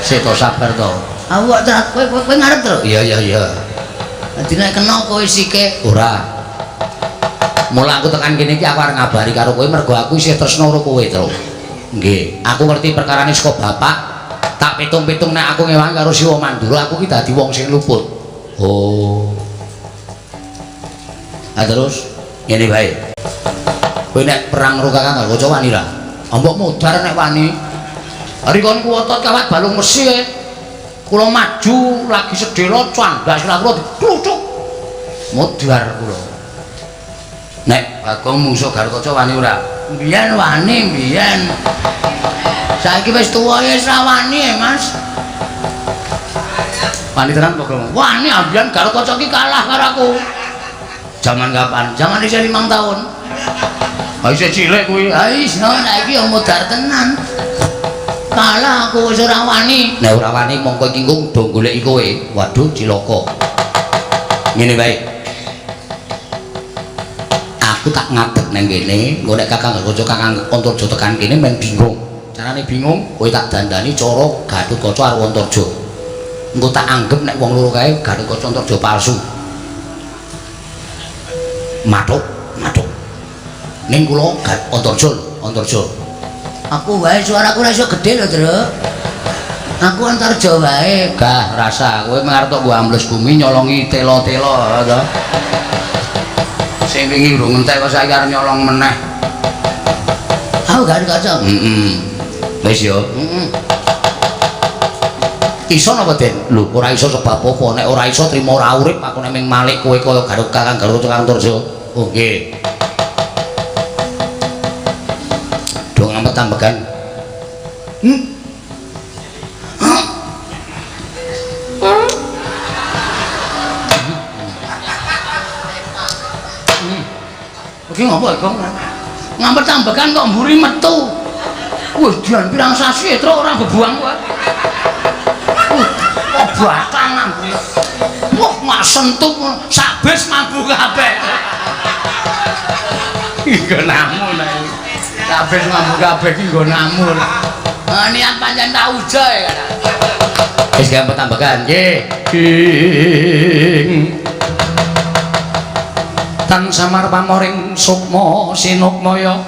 Seto sabar to. Awak kowe ngarep, Tru? Iya. Dadi nek kena kowe sike ora. Mula aku tekan kene iki aku arep ngabari karo kowe mergo aku isih tresna karo kowe, Tru. Nggih, aku ngerti perkarane saka bapak. Tak pitung-pitung nek aku ngewangi karo Siwa Mandura, aku ki dadi wong sing luput. Oh. Ah terus ngene bae. Kowe nek perang karo Kakang Gaca wani ra? Mbok mudhar nek wani. Hari kon ku otot kawat balung mesi. Kula maju lagi sedhela candas kula diclucuk. Mudhar kula. Nek Bagong musuh Garukaca wani ora? Mbiyen wani, mbiyen. Saiki wis tuwa ya wis ra wani, Mas. Wani tenan Bagong. Wani ambiyen Garukaca ki kalah karo aku. Zaman kapan? Zaman isih 5 tahun. Ha isih cilik kuwi. Ha iso nek iki mudhar tenan. Kalah aku wis ora wani. Nek ora wani mongko iki do goleki kowe. Waduh cilaka. Ngene bae. Aku tak ngadeg nang kene, engko nek Kakang Garukaca Kakang Antarja tekan kene men bingung. Carane bingung, kowe tak dandani cara Garukaca karo Antarja. Engko tak anggap nek wong loro kae Garukaca Antarja palsu. Matuk. Ning kula Antarja. Aku wae suaraku ora iso gedhe lho, Tru. Aku Antarja wae. Gah rasa kowe mengarep tok gua ambles bumi nyolongi telo-telo to. Sing wingi urung entek kok saiki arep nyolong meneh. Aku gak kaca. Wis yo. Iso napa, Den? Lho, ora iso sebab apa? Nek ora iso trimo ora urip aku nek ming malik kowe kaya Kakang Garukaca Kakang Antarja. Oh, nggih. Dong ampet tambekan. Iki ngopo, Gong? Ngampet tambekan kok mburi metu. Wih, dian pirang sasi Tru ora bebuang kowe. Kok batang ngambung. Wah, mak sentuh sak bis mambu kabeh. Nggo namun ae. Sak bis mambu kabeh iki nggo namun. Niat pancen tak uja ya. Wis gampang tambakan nggih. Tan samar pamoring sukma sinukmaya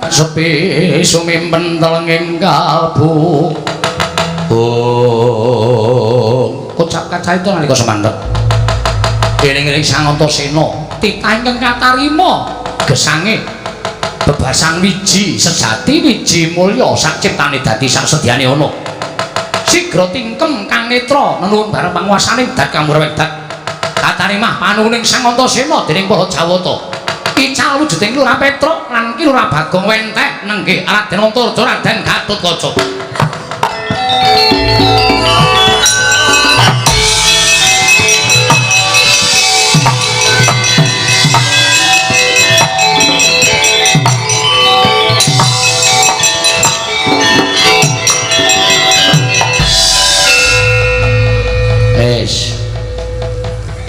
sepi sumimpen telenging kalbu. Ucap kacaita nalika semandhep eling-eling Sang Antasena titah ingkang katarima gesange bebasan wiji sejati wiji mulya sak ciptane dadi sak sedyane ana sigra tingkem kang netra nenuwun bareng panguwasaning dat kamurwedat katarimah panuwuning Sang Antasena dening para Jawata ical wujuding Lurah Petruk lan Ki Lurah Bagong wentek nenggih Raden Antarja Raden Gatotkaca.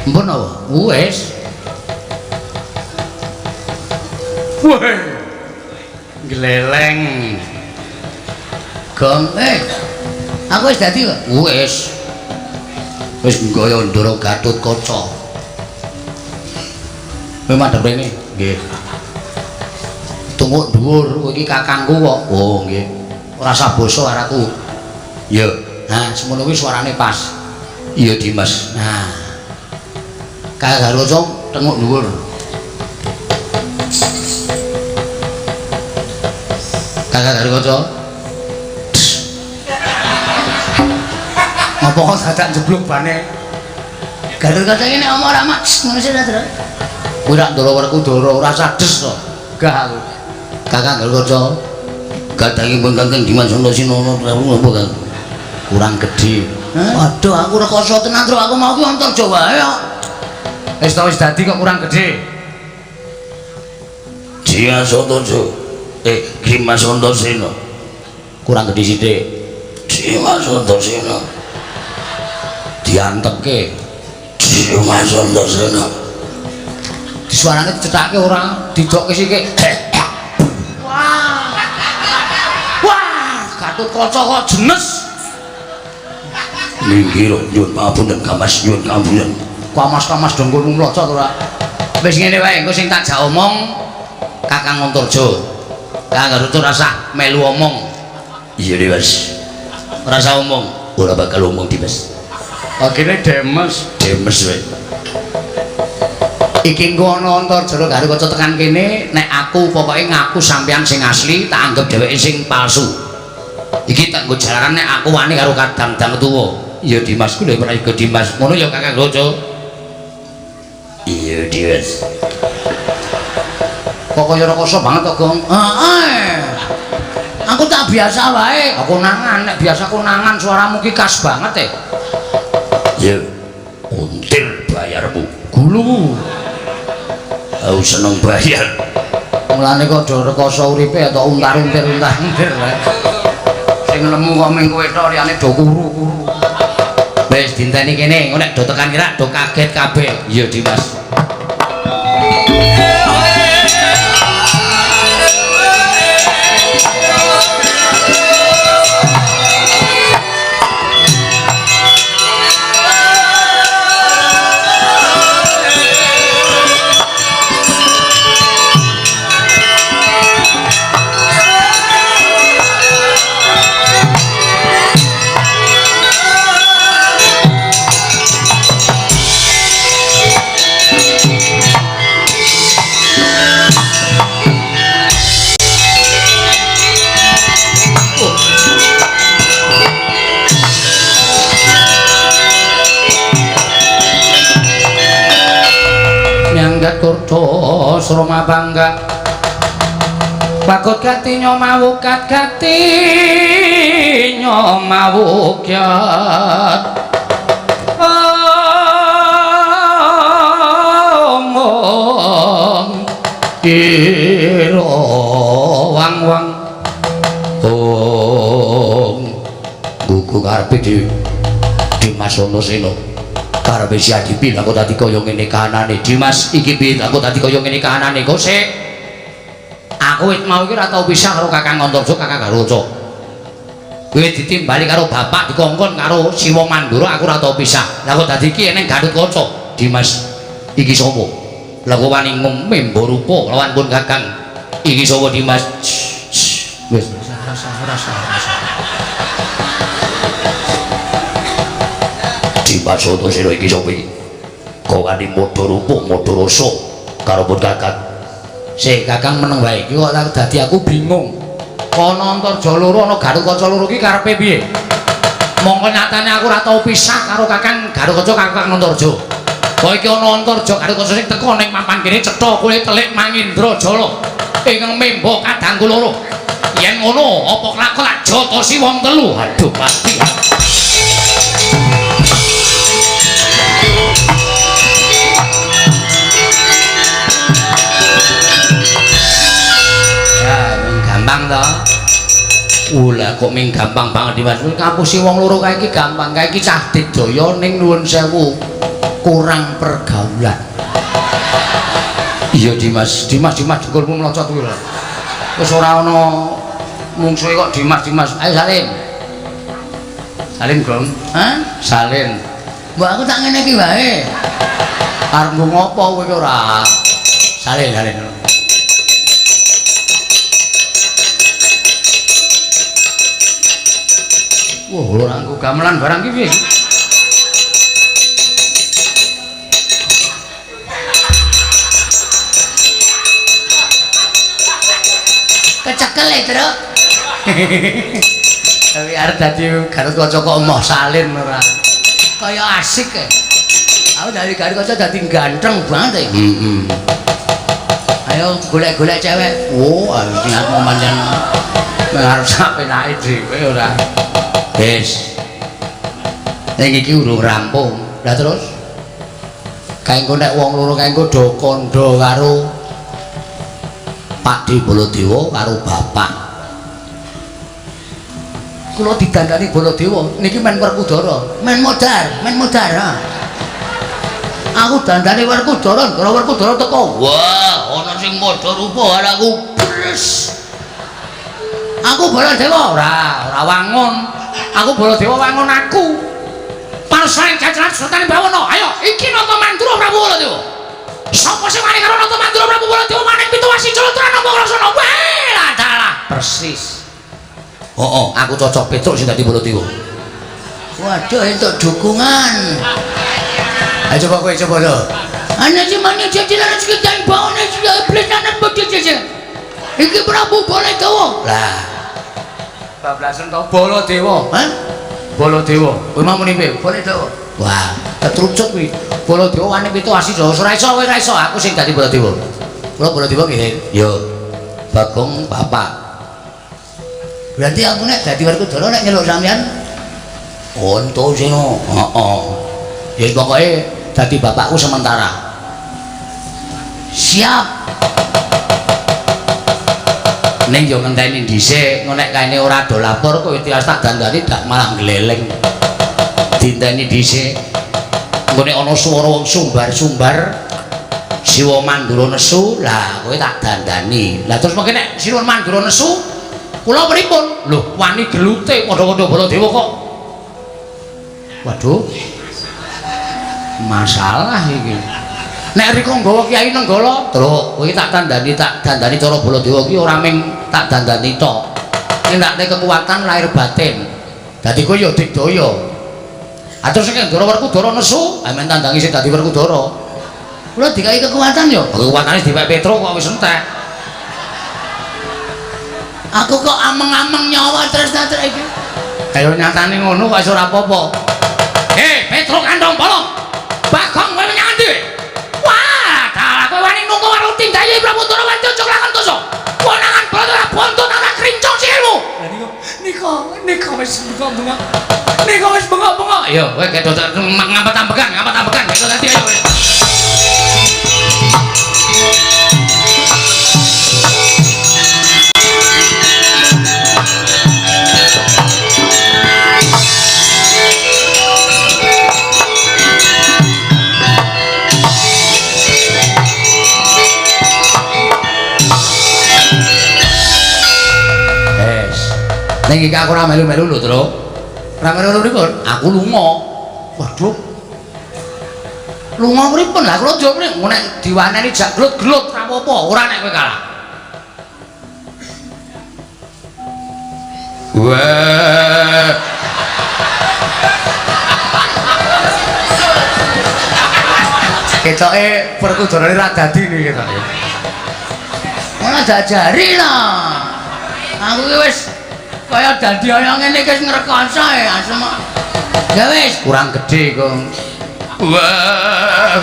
Mpun apa? Wes. Weh. Gleleng. Gong Aku wis dadi kok. Wis. Wis nggoyo Ndara Gatotkaca. Kowe madhep rene. Nggih. Tunggu dhuwur kowe iki kakangku kok. Oh, nggih. Ora usah basa karo aku. Ya. Nah, semono kuwi suarane pas. Iya, Dimas. Nah. Kakang Gatotkaca tenguk dhuwur. Kakang Gatotkaca. Apa kok dadak jeblok bane? Gatotkaca iki nek omong ora mak ngono sih ta, Tru. Kowe rak ndara werku Dara ora sades to. Gah aku. Kakang Gatotkaca gadangi pun Kakang Dimas Antasena apa Kang? Kurang gedhe. Waduh, aku rekoso tenan Tru, aku mau ki Antarja wae kok. Wis dadi kok kurang gedhe. Dimas Antasena. Dimas Antasena. Kurang gedhe sithik. Dimas Antasena. Dianteke. Dimas Antasena. Suarane dicethake ora didokke sithik. Wah. Wah, Gatotkaca kok jenes. Minggir nyuwun pangapunten Kamas, nyuwun pangapunten. Kamas dong kowe mloco to ora. Wis ngene wae engko sing tak jak omong Kakang Antarja. Kakang Gatotkaca rasa melu omong. Iya Dimas. Ora usah omong, ora bakal omong Dimas. Akhirnya Demes wae. Iki engko ana Antarja karo Gatotkaca tekan kene, nek aku pokoke ngaku sampean sing asli, tak anggap dheweke sing palsu. Iki tak nggo jalaran nek aku wani karo kadang-dang tuwa. Iya Dimas ku lho ora iku Dimas. Ngono ya Kakang Gatotkaca. Iya Dimas. Kok kaya rekoso banget to, Gong? Heeh. Aku tak biasa wae. Aku nangan, nek biasa konangan suaramu ki khas banget ya. Untir bayarmu. Gulu. Aku seneng bayar. Mulane kok do rekoso uripe atau untar-untir wae. Sing lemu kok ming kowe tok liyane do kuru-kuru. Wis dinteni kene, engko nek do tekan kira do kaget kabeh. Iya Dimas. Kurdo sroma bangga Bakut gati nyomawukat gati nyomawukyat omong kiro wang-wang gugu karepe Dimas Antasena karepe si Adipi aku tadi kaya ngene kahanane Dimas iki piye aku tadi kaya ngene kahanane kok sik aku wit mau iki ora tau pisah karo Kakang Antarja Kakang Gatotkaca kowe ditimbali karo bapak dikongkon karo Siwa Mandura aku ora tau pisah lha kok dadi iki eneng Gatotkaca Dimas iki sapa lha kok wani membo rupa lawan pun Kakang iki sapa Dimas wis rasa Dimas Antasena iki sapa iki? Kok wani modho rupa, modho rasa karo pun Kakang. Sik Kakang meneng wae iki kok dadi aku bingung. Ana Antarja loro, ana Gatotkaca loro iki karepe piye? Mongko nyatane aku ora tau pisah karo Kakang Gatotkaca Kakang Antarja. Kok iki ana Antarja Gatotkaca sing teko ning mapan kene cetha kowe telik Mangindrajala ingkang memba kadangku loro. Yen ngono apa kelak Jatasi wong telu. Aduh pasti. Gampang to. Ula kok ming gampang banget Dimas. Ngapusi wong loro kae iki gampang. Kae iki cah Digdaya ning nuwun sewu kurang pergaulan. Iya Dimas jengkulmu mlocot kuwi lho. Wis ora ana mungsuhe kok Dimas. Ayo Salim. Salin, Gong. Hah? Salin. Mbok aku tak ngene iki wae. Arep ngopo kowe iki ora? Salin. Wah, ora nggo gamelan barang iki piye? Kecekel ya, Truk. Tapi arep dadi Garut Kaca kok emoh salin ora. Kaya asik ya. Aku dari Garut Kaca dadi ganteng banget ya. Ayo golek-golek cewek. Oh, niatmu pancen arep sampe naik dhewe ora. Wis. Ning iki urung rampung. Lah terus kaenggo nek wong loro kaenggo do kandha karo Pak Di Baladewa karo bapak. Kula didandani Baladewa niki men Werkudara, Men modar ha. aku dandani Werkudara, karo Werkudara teko. Wah, ana sing padha rupa aku bres. Aku Baladewa ora wangun. Aku Baladewa wangun aku. Pasaing jajaran sultan Bawana. Ayo, iki nata Mandura Prabu Baladewa. Sapa sing wani karo nata Mandura Prabu Baladewa maning pituwasi Jolotra nampa Krasana. Wah, dalah persis. Oh, aku cocok Petruk sing dadi Baladewa. Waduh, entuk dukungan. Ayo coba kowe coba lho. Ana sing mani jajaran sultan Bawana sudah iblis bodho jajan. Iki Prabu Baladewa. Lah. Bablasan to Baladewa. Hah? Baladewa. Kowe mau muni piye? Baladewa. Wah, ketrucut kuwi. Baladewa wani pituwasi Jolotra. Ora iso kowe ora iso, aku sing dadi Baladewa. Kula Baladewa nggih. Yo. Bagong bapak. Berarti aku nek dadi Werkudara nek nyeluk sampean. Onto sing heeh. Ya pokoke dadi bapakku sementara. Siap. Ning yo ngenteni dhisik, nek kaene ora do lapor kowe tias tak dandani dak malah gleleng. Dinteni dhisik. Nggone ana swara wong sumbar-sumbar Siwa Mandura nesu, lah kowe tak dandani. Lah terus mengke nek Siwa Mandura nesu, kula pripun? Lho, wani gelute padha-padha Baladewa kok. Waduh. Masalah iki. Nek riko nggawa Kyai Nenggala, Truk, kowe tak dandani cara Baladewa ki ora ming tak dandani tok. Nindakne kekuatan lahir batin. Dadi kowe ya digdaya. Atur sing Ndara Werkudara nesu, amen tandangi sing dadi Werkudara. Kula dikai kekuatan yo. Kekuatane diwek Petruk kok wis entek. Aku kok ameng-ameng nyawa terus iki. Kaya nyatane ngono kok ora apa-apa. Petruk kandhong bolong. Bagong kowe menyang ndi? Wah, dalah kowe wani nunggu karo tindayi Prabu Ndara Wancocok lakan toso. Konangan Bathara Bontot anak krincong sikilmu. Lah nika wis bengok-bengok. Nika wis bengok-bengok. Yo, kowe kedo ngapet ambekan, kedo dadi ayo. Ning iki aku ora melu-melu lho, Truk. Ora melu pripun? Aku lunga. Waduh. Lunga pripun? Lah kula yo nek diwaneni jak glut-glut ora apa-apa, ora nek kowe kalah. Wah. Ketoke Werkudarane ra dadi iki ketoke. Ora jajari lah. Aku ki wis kaya dadi kaya ngene iki ngrekoso e asem. Ya wis, kurang gede kok. Wah.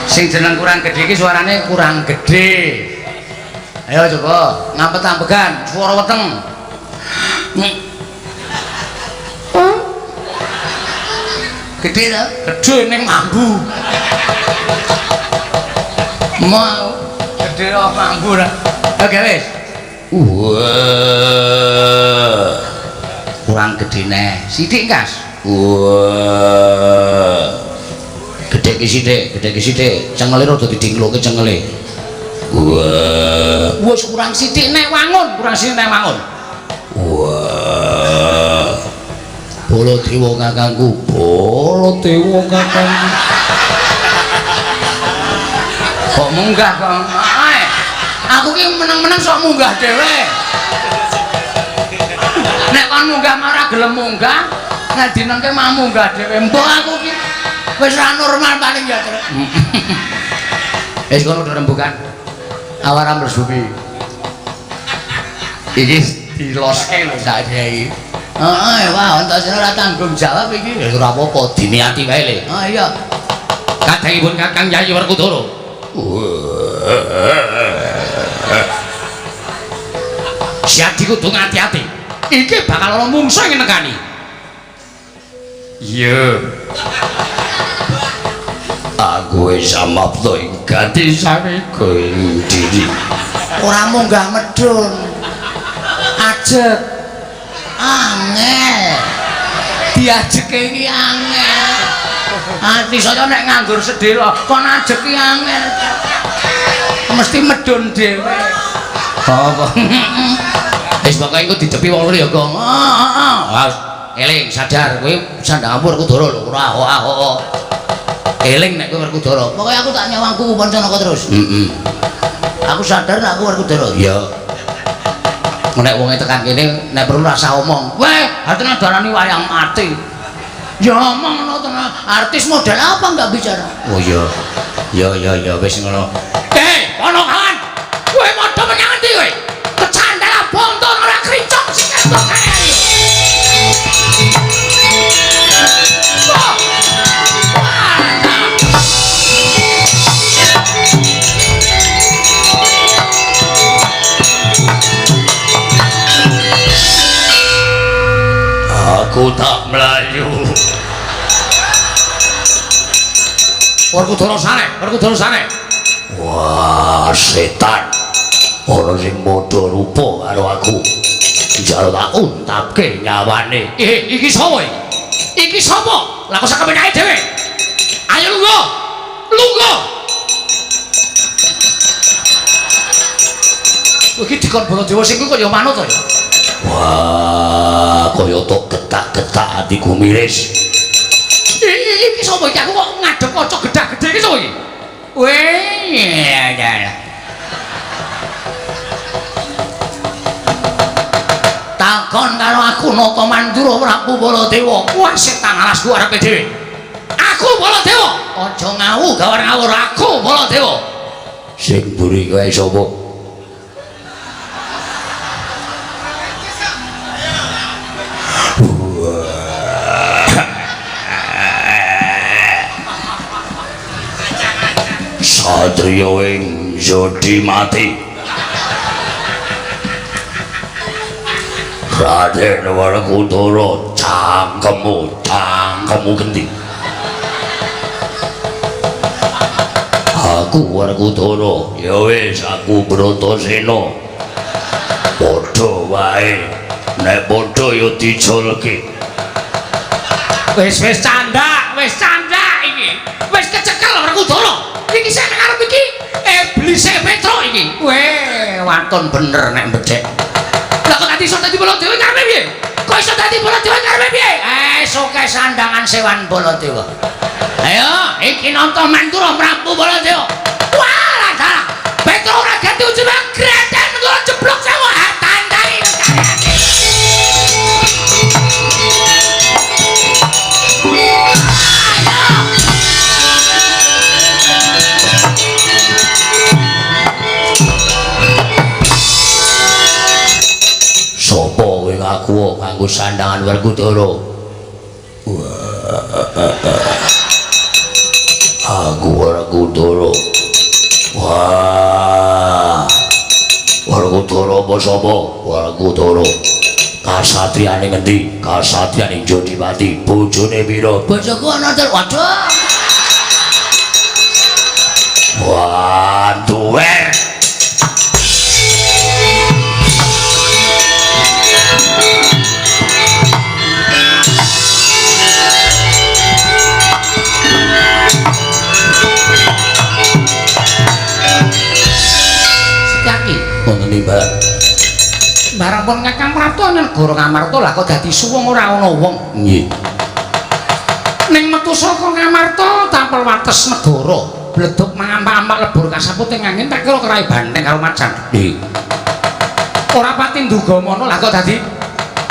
Sing jeneng kurang gede iki suarane kurang gede. Ayo coba ngampet ambegan swara weteng. Gede ta? Gede ning mambu. Mau gede kok mambu ra. Oke wis. Wah. Kurang gede neh. Sithik, Kas. Wah. Gede ki sithik. Cengele rada didingloke cengele. Wah. Wis kurang sithik nek wangun, Wah. Baladewa kakangku. Baladewa kakangku. Kok munggah kok. Ae. Aku ki meneng-meneng sok munggah dhewe. Nek kon munggah marah gelem munggah, nek dinengke mau munggah dhewe. Mbok aku ki wis ra normal paling ya, Tru. Wis kono udah rembukan. Awara mlesupi. Iki diloske lho saiki iki. Heeh, wah entasene ora tanggung jawab iki. Ya ora apa-apa, diniati wae le. Oh iya. Kadangipun Kakang Yayi Werkudara. Siadi kudu ngati-ati. Iki bakal ana mungsuh sing nekani. Iya. Aku wis samapta ing gati sawiko ing diri. Ora munggah medun. Ajeg. Angel. Diajeke iki angel. Ati saya nek nganggur sedhela kon ajeg iki angel. Mesti medun dhewe. Apa? Wis pokoke engko dicepi wong liya, Gong. Heeh. Eling sadar kowe sandang Werkudara lho ora ahok-ahok. Eling nek kowe Werkudara. Pokoke aku tak nyawangku Pancanaka terus. Aku sadar nek aku Werkudara. Iya. Nek wonge tekan kene nek perlu rasa omong. Weh, artine darani wayang mati. Ya omong ngono to, artis model apa enggak bicara? Oh iya. Ya wis ngono. Ponokan. Kowe padha menyang endi kowe? Kecandala bonton ora krincong sing kene. Aku tak melayu. Werkudara sane. Wah, setan. Ana sing padha rupa karo aku. Jare tak untapke nyawane. Iki sapa iki? Iki sapa? Lah kok sak kepenake dhewe? Ayo lungguh. Iki dikon Baladewa sing kuwi kaya manut to ya. Wah, kaya tok getak-getak atiku miris. Iki sapa iki? Aku kok ngadep kaca gedhe-gedhe iki sapa iki? Weh, ya. Takon karo aku Nata Mandura Prabu Baladewa. Wah, setan alasku arepe dhewe. Aku Baladewa. Aja ngawu gawar-ngawur aku Baladewa. Sing mburi kowe sapa? Satria ing Jodi mati. Raden Werkudara, cangkemmu gendi. Aku Werkudara, ya wis aku Bratasena. Padha wae, nek padha ya dicolke. Wis canda iki. Wis kecekel Werkudara. Iki sing ngarep iki iblise Petro iki. Weh, watun bener nek bedhek. Lah kok dadi iso dadi Baladewa karepe piye? Kok iso dadi Baladewa karepe piye? Soke sandangan sewan Baladewa. Ayo, iki Nata Mandura Prabu Baladewa. Wah, lah. Petro ora ganti ujune greten karo jeblok sewa tandai kare. Sopo kowe ngaku nganggo sandangan Werkudara? Aku Werkudara. Wah. Werkudara apa sapa? Werkudara. Kasatriyane ngendi? Kasatriyane Jodimati. Bojone pira? Bojoku ana ter. Waduh. Wah, duwer. Sejaki. Wonten ing barang. Barang pun Kakang Prapta negara Ngamarta lah kok dadi suwung ora ana wong. Nggih. Ning metu saka Ngamarta tampel wates negara, bleduk mangampak-ampak lebur kasaput ing angin tak kira kerai banteng karo macan. Nggih. Ora pati nduga mono lah kok dadi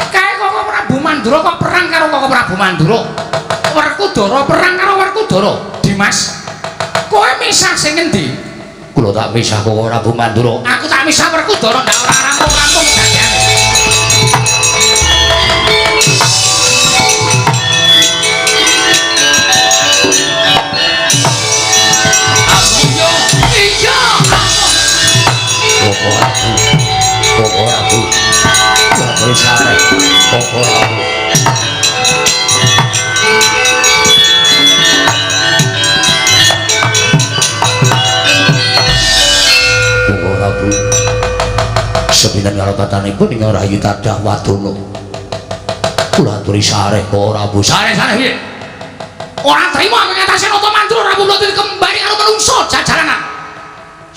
kae Koko Prabu Mandura kok perang karo Koko Prabu Mandura. Werkudara perang karo Werkudara. Dimas, kowe misah sing endi? Kula tak misah Koko Prabu Mandura. Aku tak misah Werkudara ndak ora rampung-rampung dadiane. Koko Prabu. Koko Prabu. Wah, sare. Koko Prabu. Koko Prabu. Sepinten karo katanipun ing Rayi Tadah Wadana. Kula aturi sare Koko Prabu. Sare-sare piye? Ora trima ngatasi Nata Mandura Prabu Lati kembali karo menungso jajaranan.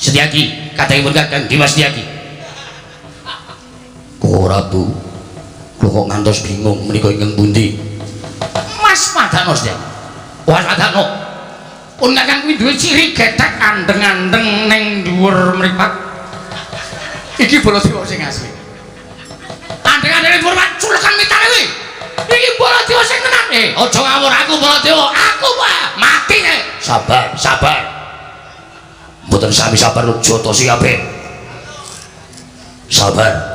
Setyaki, katanya Kakang Dimas Setyaki. Koko Prabu, kula kok ngantos bingung menika ingkang pundi? Mas Madano Setyaki. Mas Madano. Pun Kakang kuwi duwe ciri gethek andeng-andeng ning dhuwur mripat. Iki Baladewa sing asli. Andeng-andeng ning dhuwur culekan mitane kuwi. Iki Baladewa sing tenan. Aja ngawur aku Baladewa. Aku wae mati nek. Sabar, sabar. Mboten sami sabar Joto Siape. Sabar.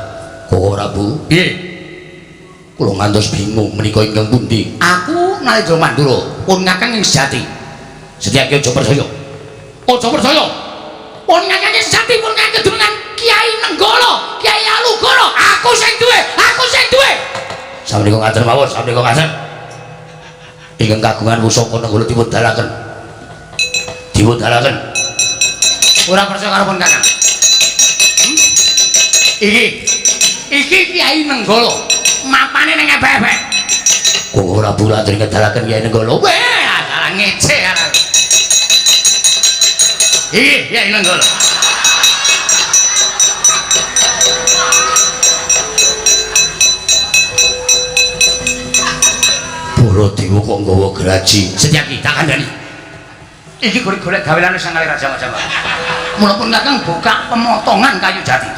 Koko Prabu. Piye? Kula ngantos bingung menika ingkang pundi? Aku Nalendra Mandura, pun Kakang ing sejati. Setyaki aja percaya. Aja percaya. Pun Kakang ing sejati pun Kakang kedunan Kiai Nenggala, Kiai Alugara. Aku sing duwe, aku sing duwe. Samenika ngaten mawon, samenika ngaten. Ingkang kagungan pusaka Nenggala dipun dalaken. Dipun dalaken. Ora percaya karo pun Kakang. Iki Kiai Nenggala. Mapane ning ebek-ebek. Koko Prabu aturi ngedalaken Kiai Nenggala. Weh, ala ngece ala. Iki Kiai Nenggala. Baladewa kok nggawa geraji. Setyaki tak kandhani. Iki golek-golek gawelane sang Raja Majapahit. Mula pun Kakang buka pemotongan kayu jati.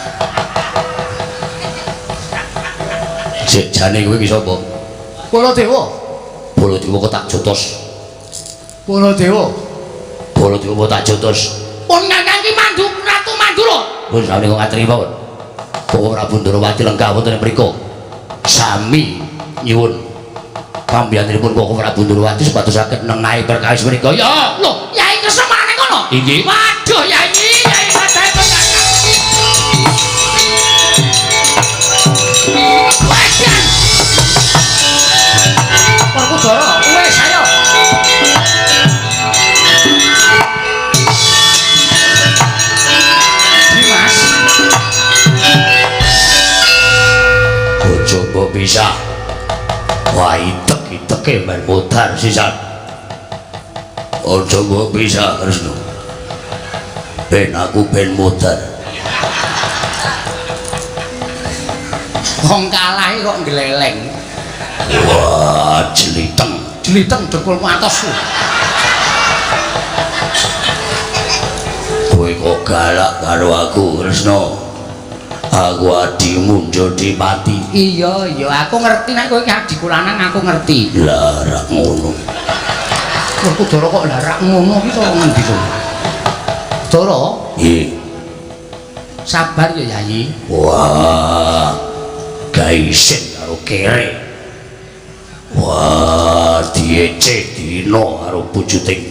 Sik jane kowe iki sapa? Baladewa. Baladewa kok tak jotos. Baladewa. Baladewa kok tak jotos. Pun Kakang ki Ratu Mandura. Pun samenika ngatri mawon. Koko Prabu Ndarawati lenggah wonten ing mriku. Sami nyuwun pambiyanipun Koko Prabu Ndarawati sepatusaken nengahi perkawis menika. Ya, Loh, Yai Kresna marane kono? Inggih. Waduh, Yai kadae to Kakang. Wajan. Werkudara, wis ayo. Dimas. Bojo mbok bisa. Wah, itek-iteke men modar sisan. Ojo mbok bisa Kresna. Ben aku ben modar. Wong kalah kok gleleng. Wah, jeliteng. Diliteng dekulmu atosku. Kowe kok galak karo aku Kresna. Aku adimu njodi mati. Iya, aku ngerti nek kowe ki adikku lanang aku ngerti. Lah rak ngono. Werkudara kok larak ngono ki kok ngendi to? Dara, Nggih. sabar ya Yayi. Wah, gaisen karo kere. Wah, diece dino karo pucuting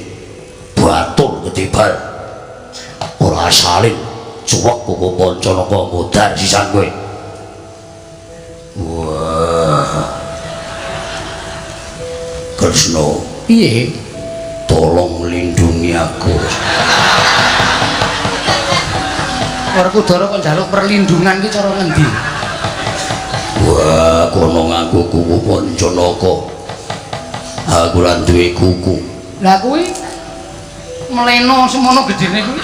batur ketibal. Ora salin cuwek koko kanca napa modar sisan kowe. Wah. Kresna, Piye? tolong lindungi aku. Werkudara kok njaluk perlindungan ki cara ngendi? Wah, kono nganggo kuku Pancanaka. Aku lan duwe kuku. Lah kuwi mleno semono gedene kuwi.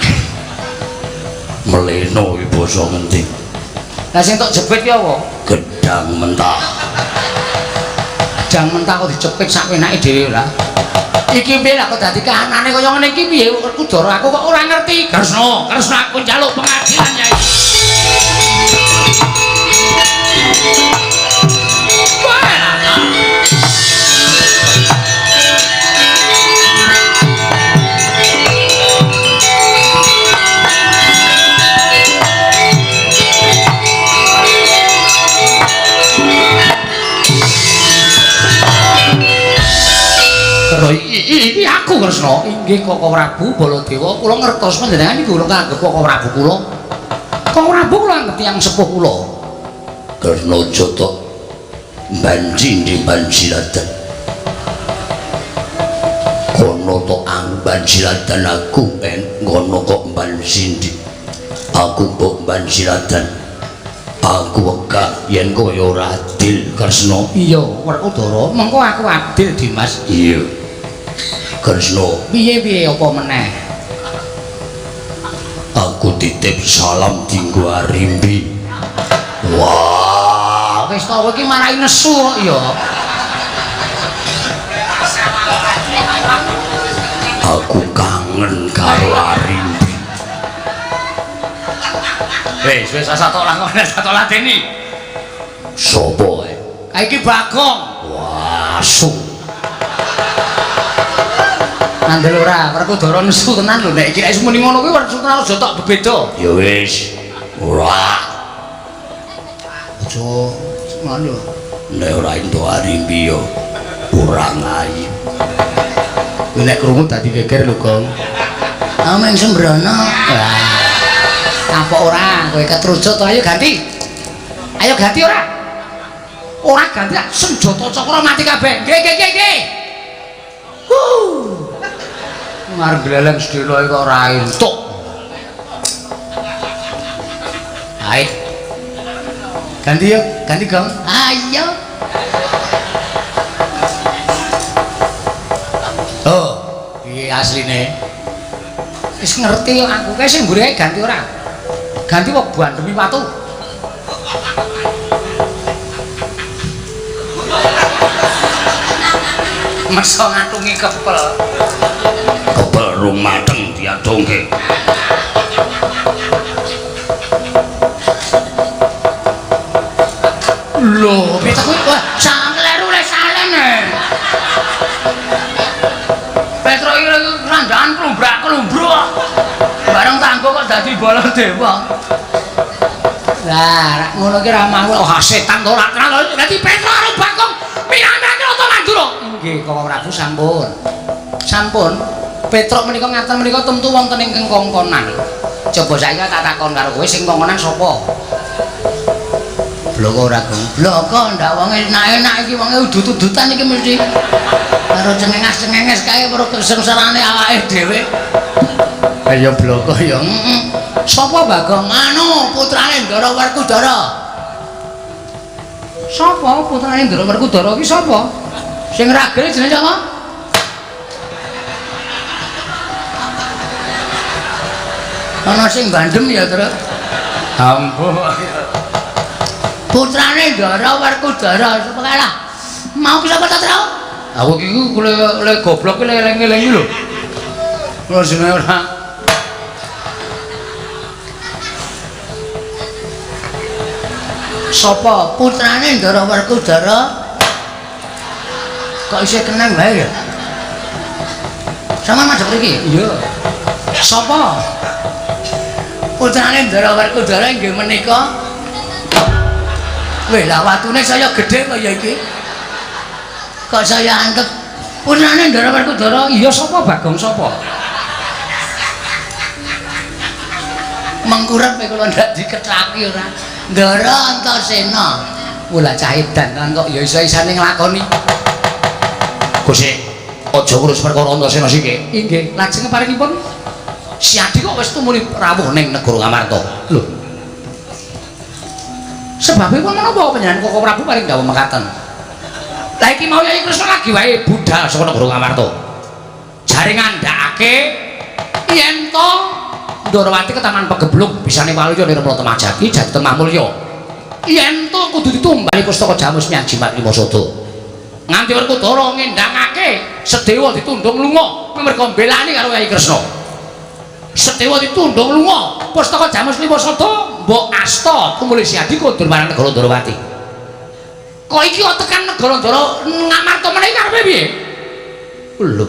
Meleno iki basa ngendi? Lah sing tok jebet ki apa? gedang mentah. Gedang mentah kok dicepit sak penake dhewe ora. Iki piye lah kok dadi kahanane kaya ngene iki piye Kudara aku kok ora ngerti. Kresna, Kresna aku njaluk pengadilan Yai. Iki aku Kresna. Inggih Koko Prabu Baladewa, kula ngertos panjenengan niku kula kanggep Koko Prabu kula. Koko Prabu kula anggap tiyang sepuh kula. Kresna Jata banji ndi banjiladan. Kono to ang banjiladan aku ngono kok banji ndi. Aku kok banjiladan. Aku wegah yen kowe ora adil Kresna. Iya, Werkudara, mengko aku adil Dimas. Iya. Kresna, piye-piye apa meneh? Aku titip salam dinggo Arimbi. Wah, wis ta kowe iki marahi nesu kok ya. Aku kangen karo Arimbi. Wis satu ladeni. Sopo ae? Ka iki Bagong. Wah, su. Nandel ora, Werkudara nesu tenan lho nek iki wis muni ngono kuwi Werkudara aja tok bebeda. Ya wis. Ora. Aja ngono. Nek ora ento Arimbi yo ora ngayi. Nek krungu dadi geger lho, Gong. Ameng sembrono. Wah. Apa ora kowe ketrujut to ayo ganti. Ayo ganti ora? Ora ganti senjata cakra mati kabeh. Nggih. Ngarep gleleng sedelo kok ora entuk. Ayo. Ganti yuk, ganti Gong. Ayo. Oh, iki asline. Wis ngerti kok aku kae sing mburi ganti ora? Ganti kok bandemi watu. Masa ngatungi kepel. Kepel rung mateng diadongke. Lho, beta kuwi wah kleru le salen. Petro iki randaan klumbrak-klumbruk. Bareng tanggo kok dadi Baladewa. Lah, ngono ki ra mau setan to ora kenal. Dadi Petro karo Bagong pirang-pirang to Mandura. Nggih, Koko Prabu sampun. Sampun. Petro menika ngaten menika tentu wonten ingkang kongkonan. Coba saiki tak takon karo kowe sing kongkonan sapa? Bloko ora, Gong. Bloko ndak wong enak-enak iki wong udut-udutan iki mesti karo cengenges-cengenges kae karo kesengsarane awake dhewe. Kaya bloko ya. Sapa Bagong? Anu putrane Ndara Werkudara. Sapa putrane Ndara Werkudara iki sapa? Sing ragil jenenge sapa? Ana sing bandem ya, Tru. Ampun. Putrane Ndara Werkudara sapa kalah? Mau ki sapa ta, Tru? Aku iki le goblok ki eling-eling lho. Ora jenenge ora. Sapa putrane Ndara Werkudara? Kok isih kenang wae ya? Sama madhep iki? Iya. Sapa? Putrane Ndara Werkudara inggih menika. Weh, lah watune saya gedhe kaya iki. Kok saya antep putrane Ndara Werkudara? Iya sapa Bagong sapa? Mengkurep kula ndak dikethaki ora. Ndara Antasena. Mula cahidan kan kok ya iso-isane nglakoni. Gusti, aja ngurus perkara Antasena siki. Inggih, lajeng paringipun Si Adi kok wis tumuli rawuh ning negara Ngamarta. Lho. Sebabipun menapa panjenengan Koko Prabu paring dawuh mekaten? Lah iki mau Yai Kresna lagi wae budal saka negara Ngamarta. Jare ngandhakake yen to Ndarawati ke Taman Pegebluk bisane waluya nirmala Temajati jatuh Mahmulya. yen to kudu ditumbali pustaka Jamus Nyang Jimat Limasada. Nganti Werkudara ngendhangake Sedewa ditundung lunga merga mbelani karo Kyai Kresna. Sedewa ditundung lunga pustaka Jamus Limasada mbok asta tumuli siadi kondur marang negara Ndarawati. Kok iki kok tekan negara Ngamarta meneh karepe piye? Lho.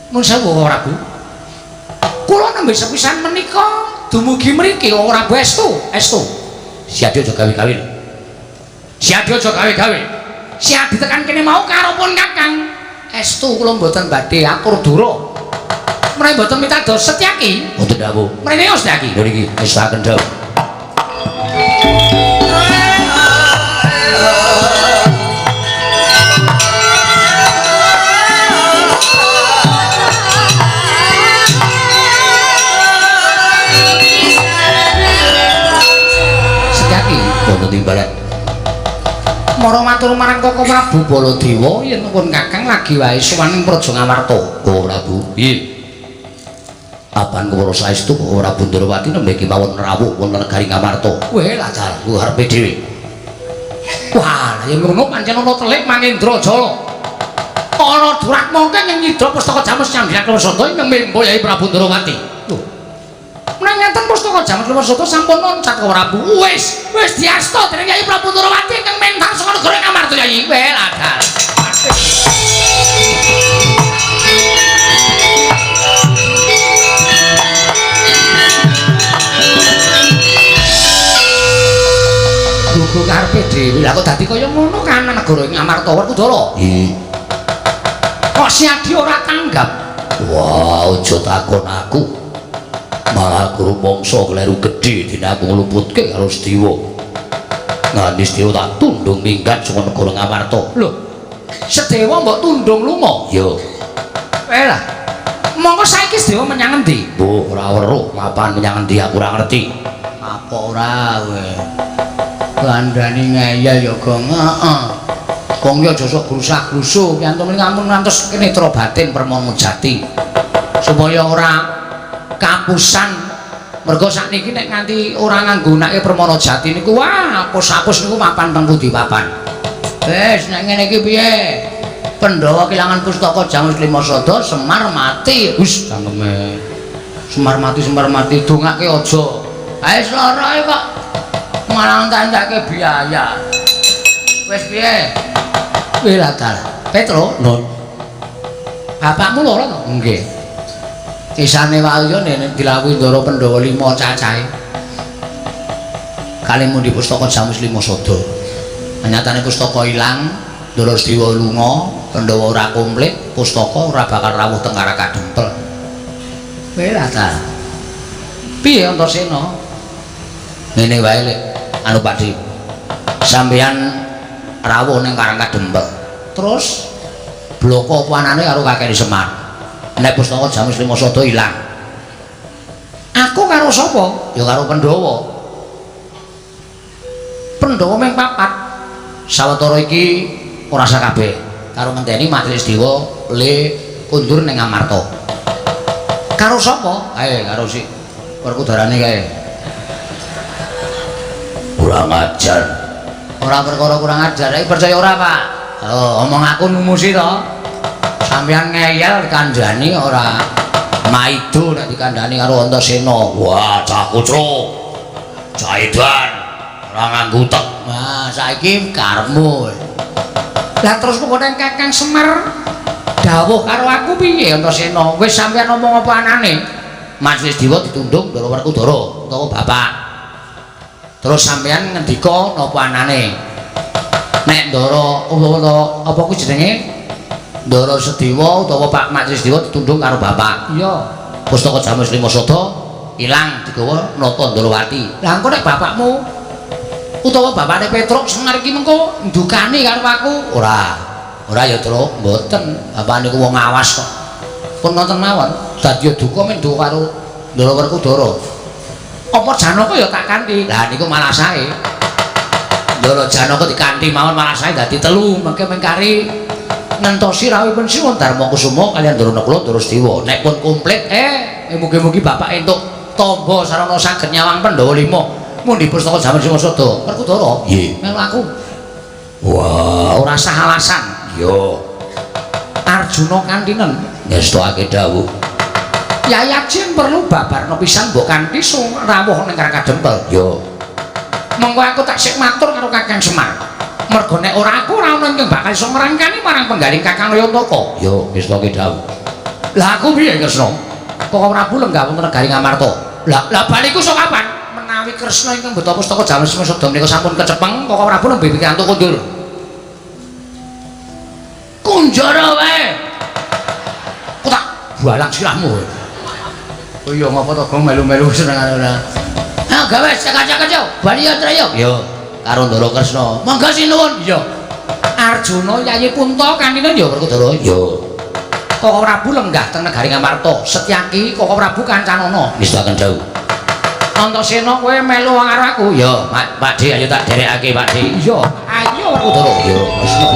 Mun sewu Prabu. Kula nembe sepisan menika dumugi mriki ora estu. Siadi aja gawe-gawe. Siadi aja gawe-gawe. Siadi tekan kene mau karo pun Kakang. Estu kula mboten badhe akur dura. Menawi mboten mitados Setyaki. Mboten dawuh. Mrene yo Setyaki. Lho niki esaken dawuh. Timbalan mara matur marang Koko Prabu Baladewa yen pun Kakang lagi wae suwaning Praja Ngamarta. Koko Prabu piye apan kawula saestu Koko Prabu Ndarawati nembe kemawon rawuh wonten negari Ngamarta. Weh lajar ku arepe dhewe. Wah yen ngono pancen ana telik Mangindrajala ana durak mongke ing nyidra pustaka Jamus Nyang Limasada ing Membo Kyai Prabu Ndarawati. Menawi ngenten pustaka Jamus Limasada sampun loncat Koko Prabu. Wis diasta dening Kyai Prabu Ndarawati ingkang mentar saka negara Ngamarta Kyai. Weh lagar. Dugu karepe dhewe. Lah kok dadi kaya ngono kan negara Ngamarta Werkudara? Nggih. Kok Siadi ora tanggap? Wah, aja takon aku. Malah guru mangsa kleru gedhe dene aku nglumputke karo Sedewa. Nganti Sedewa tak tundung minggat saka negara Ngamarta. Lho, Sedewa mbok tundung lunga? Yo. Lah, mongko saiki Sedewa menyang endi? Bu, ora weruh mapan menyang endi aku ora ngerti. Apa ora kowe? Kandhani ngeyel ya Gong. Heeh. Gong ya aja sok grusah-grusuh, yen to ngamun ngantos netra batin permono jati. Supaya ora kapusan mergo sakniki nek nganti ora nganggonake permana jati niku wah apus-apus niku mapan teng pundi papan. Wis nek ngene iki piye? Pandhawa kelangan pustaka Jamus Limasada Semar mati. Wis cangkeme. Semar mati dongake aja. Ae sloroe kok malah tandake biaya. Wis piye? Wis latar. Petro, Nun. Bapakmu loro to? Nggih. Isane wae nek dilawuhi Ndara Pandhawa 5 cacahe. Kalih mundi pustaka Jamus Limasada. Nyatane pustaka ilang, Ndara Sedewa lunga, Pandhawa ora komplit, pustaka ora bakal rawuh teng Karakadempel. Kowe ra ta. Piye Antasena? Ngene wae Lek, anu Pakdi. Sampeyan rawuh ning Karakadempel. Terus bloko apa anane karo Kakek Semar. Nek pustaka Jamus Limasada ilang. Aku karo sapa? Ya karo Pandhawa. Pandhawa mung 4. Sawetara iki ora sak kabeh. Karo ngenteni Majelis Dewa le kundur ning Ngamarta. Karo sapa? Ae karo si Werkudarane kae. Kurang ajar. Ora perkara kurang ajar, iki percaya ora, Pak? Oh, omong aku numusi to. Sampeyan ngeyel dikandhani ora maido nek dikandhani karo Antasena. Wah, cah kucro. Cah edan. Ora nganggo utek. Nah, saiki karepmu. Lah terus kok nek Kakang Semar dawuh karo aku piye Antasena? Wis sampeyan ngomong apa anane? Majelis Dewa ditundung Ndara Werkudara utawa bapak. Terus sampeyan ngendika napa anane? Nek Ndara utawa apa ku jenenge? Ndara Sedewa utawa Pak Majelis Dewa ditundung karo bapak. Iya. Pustaka Jamus Limasada ilang digawa nata Ndarawati. Lah engko nek bapakmu utawa bapakne Petruk Semar iki mengko ndukani karo aku? Ora ya, Truk, mboten. Bapak niku wong awas kok. Pun nonton mawon. Dadi duka men duka karo Ndara Werkudara. Apa Janaka ya tak kanthi? Lah niku malah sae. Ndara Janaka dikanthi mawon malah sae dadi 3 mengke mengkari ngentosi rawuhipun Siwa Darmakusuma kaliyan Ndara Nakula Ndara Sedewa. Nek pun komplit mugi-mugi bapak entuk tamba sarana saged nyawang Pandhawa 5 Mundi pustaka jaman Siwasada. Werkudara. Nggih. Melu aku. Wah, Ora sah alasan. yo Arjuna kantinen. ngestokake dawuh. Yayajen perlu babarno pisan mbok kanthi rawuh ning Kadempel. Yo. Monggo aku tak sik matur karo Kakang Semar. Mergo nek ora aku ora ono ingkang bakal iso ngrangkani marang penggaling Kakang Nayantaka. Yo ngestokake dawuh. Lah aku piye Kresna? Kok Prabu lenggah wonten negari Ngamarta. Lah baliku sok kapan? Menawi Kresna ingkang beto pustaka jaman Siwasada menika sampun kecepeng, kok Prabu nembe pikantuk kunjul. Kunjara wae. Kok tak bualang sirahmu. Oh iya ngapa to gong melu-melu senengane ora. Ah gawe cekak-cekak bali ya Trayo. Yo karo Ndara Kresna. Monggo sinuwun. Iya. Arjuna Yayi Punta kantine ya Werkudara. Yo Koko Prabu lenggah teng negari Ngamarta. Setyaki Koko Prabu kancanana. ngestokake dawuh. Antasena kowe melu karo aku. Yo Pak D ayo tak derekake Pak D. Iya. Ayo Werkudara. Yo Kresna.